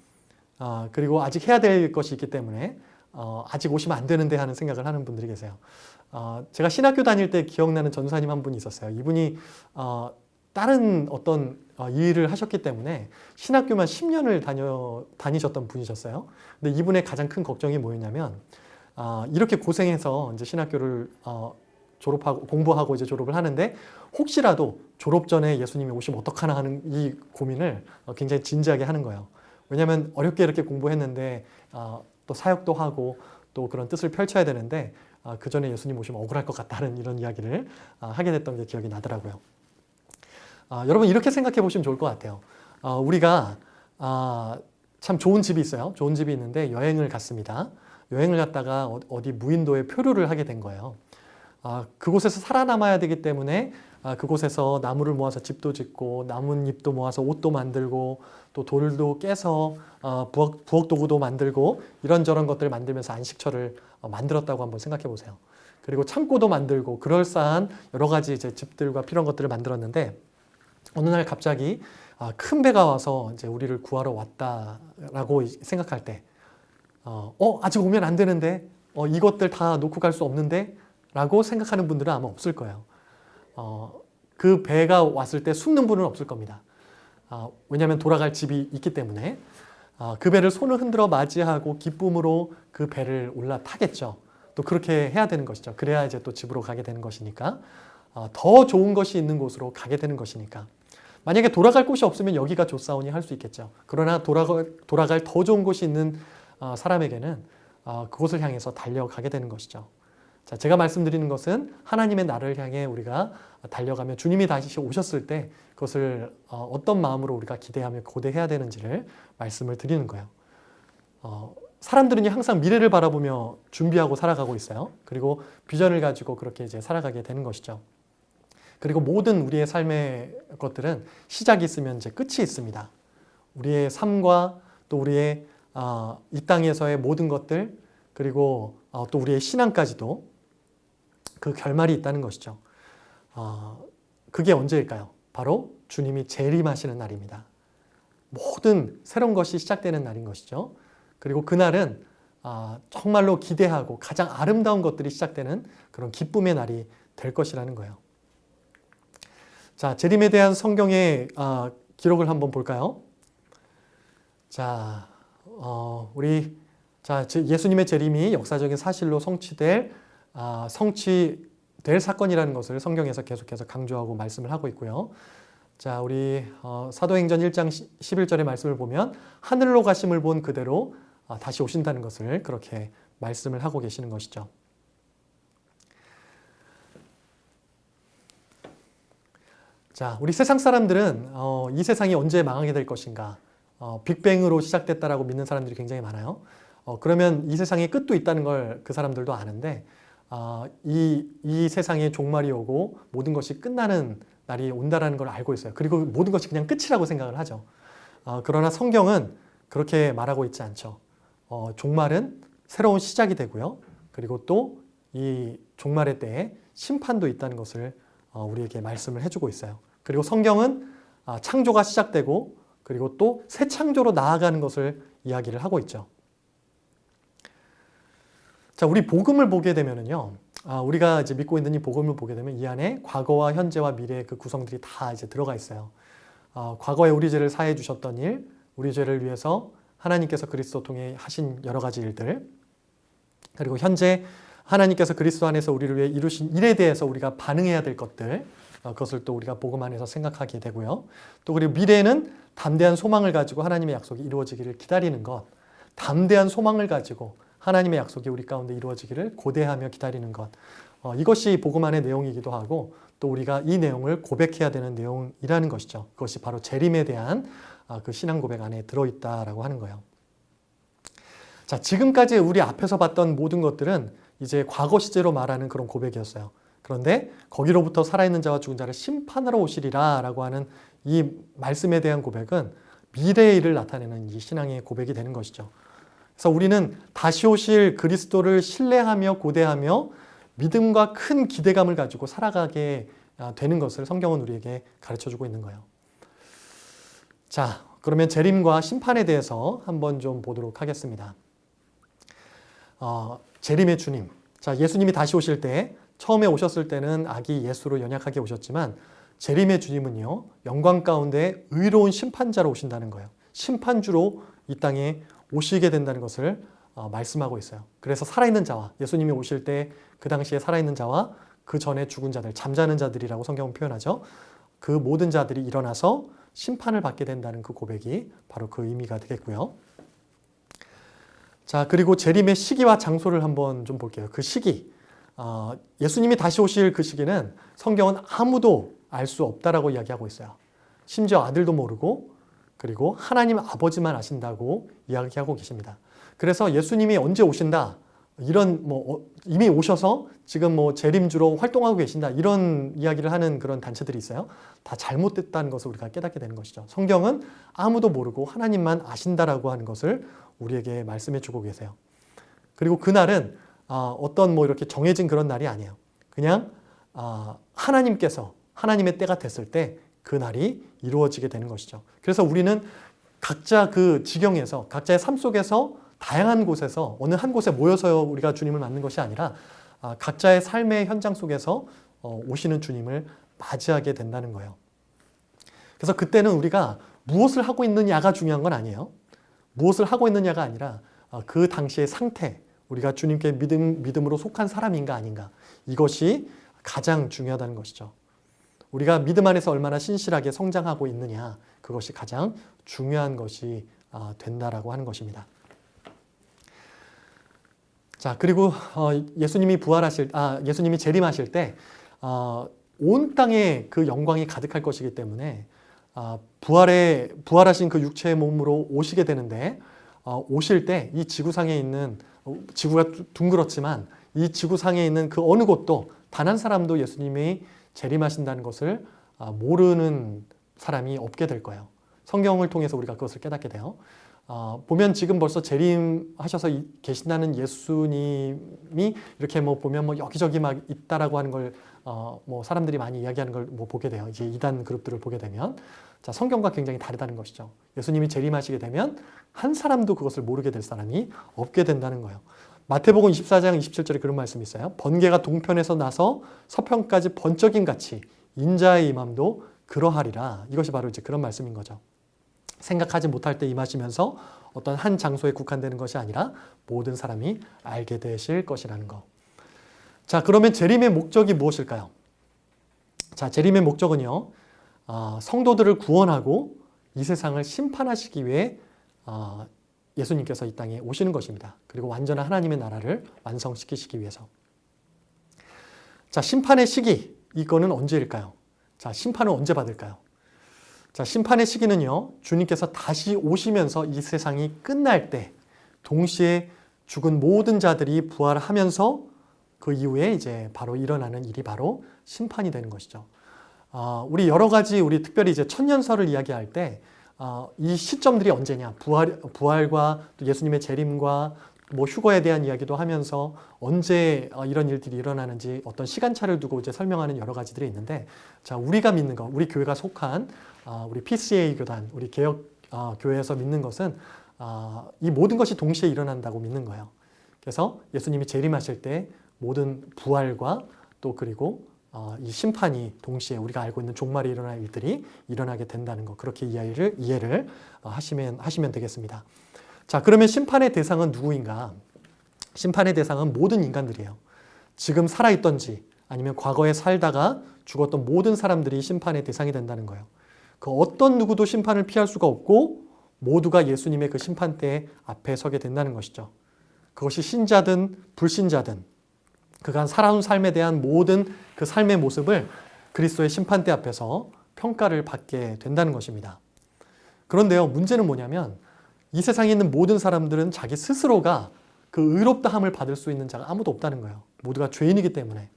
A: 그리고 아직 해야 될 것이 있기 때문에 아직 오시면 안 되는데 하는 생각을 하는 분들이 계세요. 제가 신학교 다닐 때 기억나는 전사님 한 분이 있었어요. 이분이 다른 어떤 일을 하셨기 때문에 신학교만 10년을 다니셨던 분이셨어요. 근데 이분의 가장 큰 걱정이 뭐였냐면 이렇게 고생해서 이제 신학교를 졸업하고 공부하고 이제 졸업을 하는데 혹시라도 졸업 전에 예수님이 오시면 어떡하나 하는 이 고민을 굉장히 진지하게 하는 거예요. 왜냐하면 어렵게 이렇게 공부했는데 또 사역도 하고 또 그런 뜻을 펼쳐야 되는데 그 전에 예수님 오시면 억울할 것 같다는 이런 이야기를 하게 됐던 게 기억이 나더라고요. 여러분 이렇게 생각해 보시면 좋을 것 같아요. 우리가 참 좋은 집이 있어요. 좋은 집이 있는데 여행을 갔습니다. 여행을 갔다가 어디 무인도에 표류를 하게 된 거예요. 그곳에서 살아남아야 되기 때문에 그곳에서 나무를 모아서 집도 짓고 나뭇잎도 모아서 옷도 만들고 또 돌도 깨서 부엌 도구도 만들고 이런저런 것들을 만들면서 안식처를 만들었다고 한번 생각해 보세요. 그리고 창고도 만들고 그럴싸한 여러 가지 이제 집들과 필요한 것들을 만들었는데 어느 날 갑자기 큰 배가 와서 이제 우리를 구하러 왔다라고 생각할 때 아직 오면 안 되는데 이것들 다 놓고 갈 수 없는데 라고 생각하는 분들은 아마 없을 거예요. 그 배가 왔을 때 숨는 분은 없을 겁니다. 왜냐하면 돌아갈 집이 있기 때문에 그 배를 손을 흔들어 맞이하고 기쁨으로 그 배를 올라타겠죠. 또 그렇게 해야 되는 것이죠. 그래야 이제 또 집으로 가게 되는 것이니까 더 좋은 것이 있는 곳으로 가게 되는 것이니까 만약에 돌아갈 곳이 없으면 여기가 좋사오니 할 수 있겠죠. 그러나 돌아갈 더 좋은 곳이 있는 사람에게는 그곳을 향해서 달려가게 되는 것이죠. 자, 제가 말씀드리는 것은 하나님의 나라를 향해 우리가 달려가며 주님이 다시 오셨을 때 그것을 어떤 마음으로 우리가 기대하며 고대해야 되는지를 말씀을 드리는 거예요. 사람들은 항상 미래를 바라보며 준비하고 살아가고 있어요. 그리고 비전을 가지고 그렇게 이제 살아가게 되는 것이죠. 그리고 모든 우리의 삶의 것들은 시작이 있으면 이제 끝이 있습니다. 우리의 삶과 또 우리의 이 땅에서의 모든 것들 그리고 또 우리의 신앙까지도 그 결말이 있다는 것이죠. 그게 언제일까요? 바로 주님이 재림하시는 날입니다. 모든 새로운 것이 시작되는 날인 것이죠. 그리고 그날은 정말로 기대하고 가장 아름다운 것들이 시작되는 그런 기쁨의 날이 될 것이라는 거예요. 자, 재림에 대한 성경의 기록을 한번 볼까요? 자, 우리 자, 예수님의 재림이 역사적인 사실로 성취될 사건이라는 것을 성경에서 계속해서 강조하고 말씀을 하고 있고요. 자, 우리 사도행전 1장 11절의 말씀을 보면 하늘로 가심을 본 그대로 다시 오신다는 것을 그렇게 말씀을 하고 계시는 것이죠. 자, 우리 세상 사람들은 이 세상이 언제 망하게 될 것인가, 빅뱅으로 시작됐다라고 믿는 사람들이 굉장히 많아요. 그러면 이 세상에 끝도 있다는 걸 그 사람들도 아는데 이 세상에 종말이 오고 모든 것이 끝나는 날이 온다라는 걸 알고 있어요. 그리고 모든 것이 그냥 끝이라고 생각을 하죠. 그러나 성경은 그렇게 말하고 있지 않죠. 종말은 새로운 시작이 되고요. 그리고 또 이 종말의 때에 심판도 있다는 것을 우리에게 말씀을 해주고 있어요. 그리고 성경은 창조가 시작되고 그리고 또 새 창조로 나아가는 것을 이야기를 하고 있죠. 자, 우리 복음을 보게 되면은요, 우리가 이제 믿고 있는 이 복음을 보게 되면 이 안에 과거와 현재와 미래의 그 구성들이 다 이제 들어가 있어요. 과거에 우리 죄를 사해 주셨던 일, 우리 죄를 위해서 하나님께서 그리스도 통해 하신 여러 가지 일들, 그리고 현재 하나님께서 그리스도 안에서 우리를 위해 이루신 일에 대해서 우리가 반응해야 될 것들, 그것을 또 우리가 복음 안에서 생각하게 되고요. 또 그리고 미래에는 담대한 소망을 가지고 하나님의 약속이 이루어지기를 기다리는 것, 담대한 소망을 가지고 하나님의 약속이 우리 가운데 이루어지기를 고대하며 기다리는 것, 이것이 복음 안의 내용이기도 하고 또 우리가 이 내용을 고백해야 되는 내용이라는 것이죠. 그것이 바로 재림에 대한 그 신앙 고백 안에 들어있다라고 하는 거예요. 자, 지금까지 우리 앞에서 봤던 모든 것들은 이제 과거 시제로 말하는 그런 고백이었어요. 그런데 거기로부터 살아있는 자와 죽은 자를 심판하러 오시리라 라고 하는 이 말씀에 대한 고백은 미래의 일을 나타내는 이 신앙의 고백이 되는 것이죠. 그래서 우리는 다시 오실 그리스도를 신뢰하며 고대하며 믿음과 큰 기대감을 가지고 살아가게 되는 것을 성경은 우리에게 가르쳐주고 있는 거예요. 자, 그러면 재림과 심판에 대해서 한번 좀 보도록 하겠습니다. 재림의 주님. 자, 예수님이 다시 오실 때 처음에 오셨을 때는 아기 예수로 연약하게 오셨지만 재림의 주님은요, 영광 가운데 의로운 심판자로 오신다는 거예요. 심판주로 이 땅에 오시게 된다는 것을 말씀하고 있어요. 그래서 살아있는 자와 예수님이 오실 때 그 당시에 살아있는 자와 그 전에 죽은 자들, 잠자는 자들이라고 성경은 표현하죠. 그 모든 자들이 일어나서 심판을 받게 된다는 그 고백이 바로 그 의미가 되겠고요. 자, 그리고 재림의 시기와 장소를 한번 좀 볼게요. 그 시기, 예수님이 다시 오실 그 시기는 성경은 아무도 알 수 없다라고 이야기하고 있어요. 심지어 아들도 모르고 그리고 하나님 아버지만 아신다고 이야기하고 계십니다. 그래서 예수님이 언제 오신다, 이런 이미 오셔서 지금 재림주로 활동하고 계신다, 이런 이야기를 하는 그런 단체들이 있어요. 다 잘못됐다는 것을 우리가 깨닫게 되는 것이죠. 성경은 아무도 모르고 하나님만 아신다라고 하는 것을 우리에게 말씀해 주고 계세요. 그리고 그날은 어떤 이렇게 정해진 그런 날이 아니에요. 그냥 하나님께서 하나님의 때가 됐을 때 그 날이 이루어지게 되는 것이죠. 그래서 우리는 각자 그 지경에서 각자의 삶 속에서 다양한 곳에서 어느 한 곳에 모여서 우리가 주님을 맞는 것이 아니라 각자의 삶의 현장 속에서 오시는 주님을 맞이하게 된다는 거예요. 그래서 그때는 우리가 무엇을 하고 있느냐가 중요한 건 아니에요. 무엇을 하고 있느냐가 아니라 그 당시의 상태, 우리가 주님께 믿음으로 속한 사람인가 아닌가, 이것이 가장 중요하다는 것이죠. 우리가 믿음 안에서 얼마나 신실하게 성장하고 있느냐, 그것이 가장 중요한 것이 된다라고 하는 것입니다. 자, 그리고 예수님이 예수님이 재림하실 때 온 땅에 그 영광이 가득할 것이기 때문에 부활하신 그 육체의 몸으로 오시게 되는데, 오실 때 이 지구상에 있는, 지구가 둥그렇지만 이 지구상에 있는 그 어느 곳도 단 한 사람도 예수님이 재림하신다는 것을 모르는 사람이 없게 될 거예요. 성경을 통해서 우리가 그것을 깨닫게 돼요. 보면 지금 벌써 재림하셔서 계신다는 예수님이 이렇게 보면 여기저기 막 있다라고 하는 걸 사람들이 많이 이야기하는 걸 보게 돼요. 이제 이단 그룹들을 보게 되면, 자, 성경과 굉장히 다르다는 것이죠. 예수님이 재림하시게 되면 한 사람도 그것을 모르게 될 사람이 없게 된다는 거예요. 마태복음 24장 27절에 그런 말씀이 있어요. 번개가 동편에서 나서 서편까지 번쩍임 같이 인자의 임함도 그러하리라. 이것이 바로 이제 그런 말씀인 거죠. 생각하지 못할 때 임하시면서 어떤 한 장소에 국한되는 것이 아니라 모든 사람이 알게 되실 것이라는 것. 자, 그러면 재림의 목적이 무엇일까요? 자, 재림의 목적은요, 성도들을 구원하고 이 세상을 심판하시기 위해 예수님께서 이 땅에 오시는 것입니다. 그리고 완전한 하나님의 나라를 완성시키시기 위해서. 자, 심판의 시기, 이거는 언제일까요? 자, 심판은 언제 받을까요? 자, 심판의 시기는요, 주님께서 다시 오시면서 이 세상이 끝날 때, 동시에 죽은 모든 자들이 부활하면서 그 이후에 이제 바로 일어나는 일이 바로 심판이 되는 것이죠. 우리 여러 가지, 우리 특별히 이제 천년설을 이야기할 때, 이 시점들이 언제냐, 부활과 또 예수님의 재림과 뭐 휴거에 대한 이야기도 하면서 언제 이런 일들이 일어나는지 어떤 시간차를 두고 이제 설명하는 여러 가지들이 있는데, 자, 우리가 믿는 것, 우리 교회가 속한 우리 PCA 교단, 우리 개혁 교회에서 믿는 것은 이 모든 것이 동시에 일어난다고 믿는 거예요. 그래서 예수님이 재림하실 때 모든 부활과 또 그리고 이 심판이 동시에 우리가 알고 있는 종말에 일어날 일들이 일어나게 된다는 것, 그렇게 이해를 하시면 되겠습니다. 자, 그러면 심판의 대상은 누구인가? 심판의 대상은 모든 인간들이에요. 지금 살아있던지 아니면 과거에 살다가 죽었던 모든 사람들이 심판의 대상이 된다는 거예요. 그 어떤 누구도 심판을 피할 수가 없고 모두가 예수님의 그 심판대 앞에 서게 된다는 것이죠. 그것이 신자든 불신자든 그간 살아온 삶에 대한 모든 그 삶의 모습을 그리스도의 심판대 앞에서 평가를 받게 된다는 것입니다. 그런데요, 문제는 뭐냐면 이 세상에 있는 모든 사람들은 자기 스스로가 그 의롭다함을 받을 수 있는 자가 아무도 없다는 거예요. 모두가 죄인이기 때문에.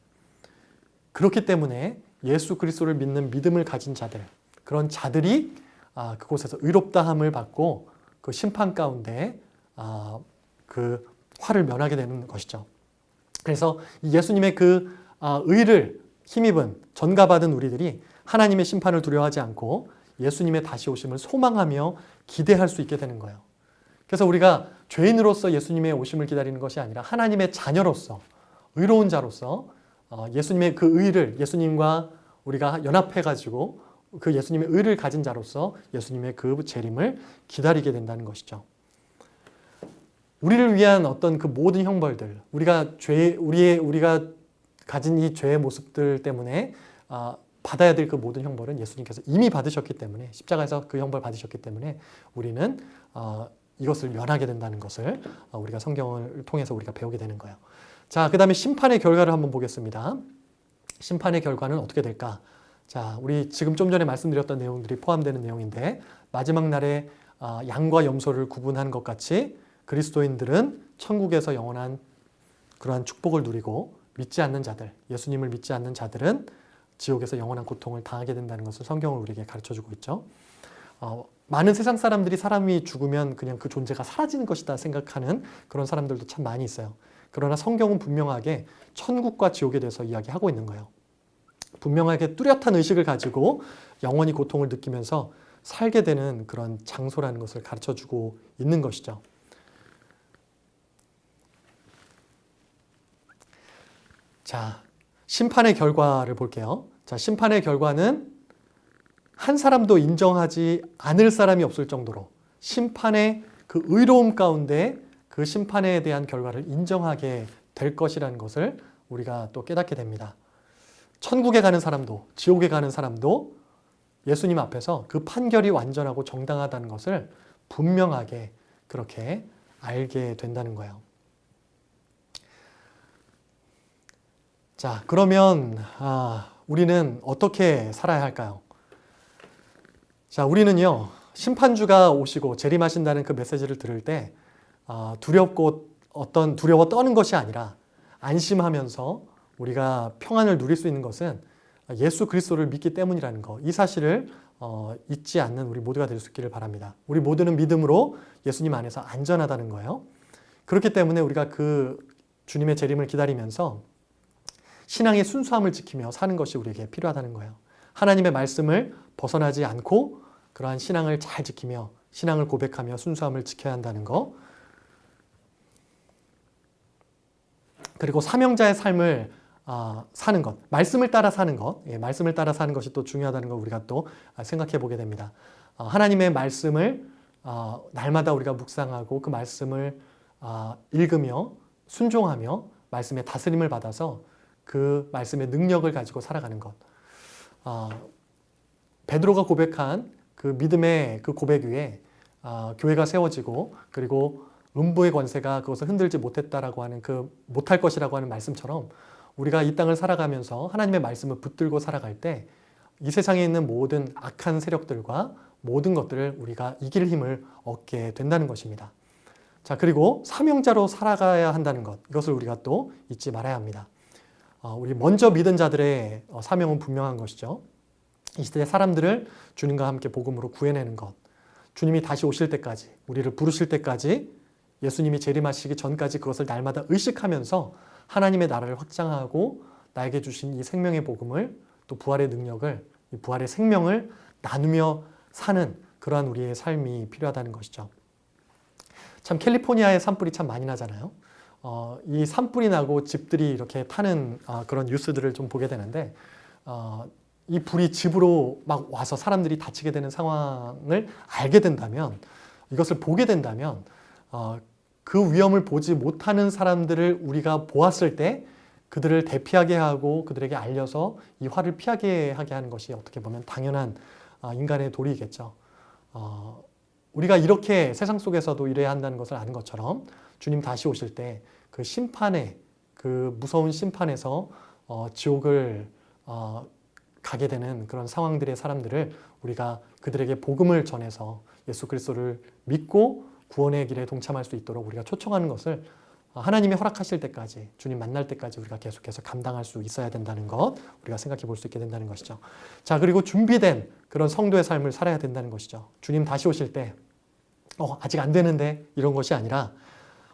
A: 그렇기 때문에 예수 그리스도를 믿는 믿음을 가진 자들, 그런 자들이 그곳에서 의롭다함을 받고 그 심판 가운데 그 화를 면하게 되는 것이죠. 그래서 예수님의 그 의를 힘입은 전가받은 우리들이 하나님의 심판을 두려워하지 않고 예수님의 다시 오심을 소망하며 기대할 수 있게 되는 거예요. 그래서 우리가 죄인으로서 예수님의 오심을 기다리는 것이 아니라 하나님의 자녀로서, 의로운 자로서 예수님의 그 의를, 예수님과 우리가 연합해가지고 그 예수님의 의를 가진 자로서 예수님의 그 재림을 기다리게 된다는 것이죠. 우리를 위한 어떤 그 모든 형벌들, 우리가 가진 이 죄의 모습들 때문에 받아야 될 그 모든 형벌은 예수님께서 이미 받으셨기 때문에, 십자가에서 그 형벌 받으셨기 때문에 우리는 이것을 면하게 된다는 것을 우리가 성경을 통해서 우리가 배우게 되는 거예요. 자, 그 다음에 심판의 결과를 한번 보겠습니다. 심판의 결과는 어떻게 될까? 자, 우리 지금 좀 전에 말씀드렸던 내용들이 포함되는 내용인데, 마지막 날에 양과 염소를 구분한 것 같이 그리스도인들은 천국에서 영원한 그러한 축복을 누리고, 믿지 않는 자들, 예수님을 믿지 않는 자들은 지옥에서 영원한 고통을 당하게 된다는 것을 성경을 우리에게 가르쳐주고 있죠. 많은 세상 사람들이 사람이 죽으면 그냥 그 존재가 사라지는 것이다 생각하는 그런 사람들도 참 많이 있어요. 그러나 성경은 분명하게 천국과 지옥에 대해서 이야기하고 있는 거예요. 분명하게 뚜렷한 의식을 가지고 영원히 고통을 느끼면서 살게 되는 그런 장소라는 것을 가르쳐주고 있는 것이죠. 자, 심판의 결과를 볼게요. 자, 심판의 결과는 한 사람도 인정하지 않을 사람이 없을 정도로 심판의 그 의로움 가운데 그 심판에 대한 결과를 인정하게 될 것이라는 것을 우리가 또 깨닫게 됩니다. 천국에 가는 사람도 지옥에 가는 사람도 예수님 앞에서 그 판결이 완전하고 정당하다는 것을 분명하게 그렇게 알게 된다는 거예요. 자, 그러면 우리는 어떻게 살아야 할까요? 자, 우리는요, 심판주가 오시고 재림하신다는 그 메시지를 들을 때 두려워 떠는 것이 아니라 안심하면서 우리가 평안을 누릴 수 있는 것은 예수 그리스도를 믿기 때문이라는 것, 이 사실을 잊지 않는 우리 모두가 될 수 있기를 바랍니다. 우리 모두는 믿음으로 예수님 안에서 안전하다는 거예요. 그렇기 때문에 우리가 그 주님의 재림을 기다리면서 신앙의 순수함을 지키며 사는 것이 우리에게 필요하다는 거예요. 하나님의 말씀을 벗어나지 않고 그러한 신앙을 잘 지키며 신앙을 고백하며 순수함을 지켜야 한다는 것, 그리고 사명자의 삶을 사는 것, 말씀을 따라 사는 것, 말씀을 따라 사는 것이 또 중요하다는 걸 우리가 또 생각해 보게 됩니다. 하나님의 말씀을 날마다 우리가 묵상하고 그 말씀을 읽으며 순종하며 말씀의 다스림을 받아서 그 말씀의 능력을 가지고 살아가는 것. 베드로가 고백한 그 믿음의 그 고백 위에 교회가 세워지고 그리고 음부의 권세가 그것을 흔들지 못했다라고 하는 그 못할 것이라고 하는 말씀처럼 우리가 이 땅을 살아가면서 하나님의 말씀을 붙들고 살아갈 때 이 세상에 있는 모든 악한 세력들과 모든 것들을 우리가 이길 힘을 얻게 된다는 것입니다. 자, 그리고 사명자로 살아가야 한다는 것, 이것을 우리가 또 잊지 말아야 합니다. 우리 먼저 믿은 자들의 사명은 분명한 것이죠. 이 시대 사람들을 주님과 함께 복음으로 구해내는 것, 주님이 다시 오실 때까지, 우리를 부르실 때까지, 예수님이 재림하시기 전까지 그것을 날마다 의식하면서 하나님의 나라를 확장하고 나에게 주신 이 생명의 복음을, 또 부활의 능력을, 이 부활의 생명을 나누며 사는 그러한 우리의 삶이 필요하다는 것이죠. 참 캘리포니아에 산불이 참 많이 나잖아요. 이 산불이 나고 집들이 이렇게 타는 그런 뉴스들을 좀 보게 되는데 이 불이 집으로 막 와서 사람들이 다치게 되는 상황을 알게 된다면, 이것을 보게 된다면 그 위험을 보지 못하는 사람들을 우리가 보았을 때 그들을 대피하게 하고 그들에게 알려서 이 화를 피하게 하게 하는 것이 어떻게 보면 당연한 인간의 도리이겠죠. 우리가 이렇게 세상 속에서도 이래야 한다는 것을 아는 것처럼 주님 다시 오실 때 그 심판의 그 무서운 심판에서 지옥을 가게 되는 그런 상황들의 사람들을 우리가 그들에게 복음을 전해서 예수 그리스도를 믿고 구원의 길에 동참할 수 있도록 우리가 초청하는 것을 하나님이 허락하실 때까지, 주님 만날 때까지 우리가 계속해서 감당할 수 있어야 된다는 것, 우리가 생각해 볼 수 있게 된다는 것이죠. 자, 그리고 준비된 그런 성도의 삶을 살아야 된다는 것이죠. 주님 다시 오실 때 아직 안 되는데 이런 것이 아니라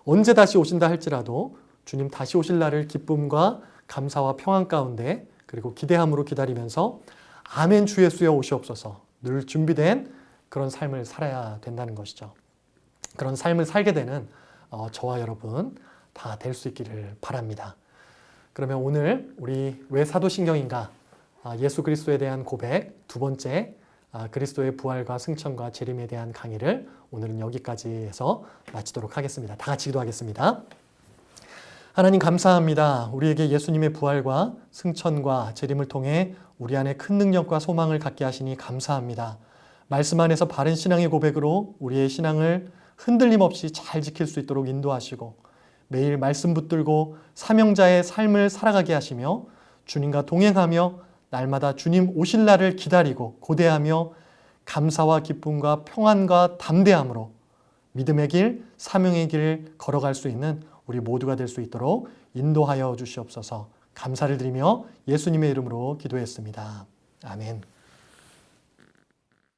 A: 언제 다시 오신다 할지라도 주님 다시 오실 날을 기쁨과 감사와 평안 가운데 그리고 기대함으로 기다리면서 아멘 주 예수여 오시옵소서 늘 준비된 그런 삶을 살아야 된다는 것이죠. 그런 삶을 살게 되는 저와 여러분 다 될 수 있기를 바랍니다. 그러면 오늘 우리 왜 사도신경인가? 예수 그리스도에 대한 고백 두 번째, 그리스도의 부활과 승천과 재림에 대한 강의를 오늘은 여기까지 해서 마치도록 하겠습니다. 다 같이 기도하겠습니다. 하나님 감사합니다. 우리에게 예수님의 부활과 승천과 재림을 통해 우리 안에 큰 능력과 소망을 갖게 하시니 감사합니다. 말씀 안에서 바른 신앙의 고백으로 우리의 신앙을 흔들림 없이 잘 지킬 수 있도록 인도하시고 매일 말씀 붙들고 사명자의 삶을 살아가게 하시며 주님과 동행하며 날마다 주님 오실 날을 기다리고 고대하며 감사와 기쁨과 평안과 담대함으로 믿음의 길, 사명의 길을 걸어갈 수 있는 우리 모두가 될 수 있도록 인도하여 주시옵소서. 감사를 드리며 예수님의 이름으로 기도했습니다. 아멘.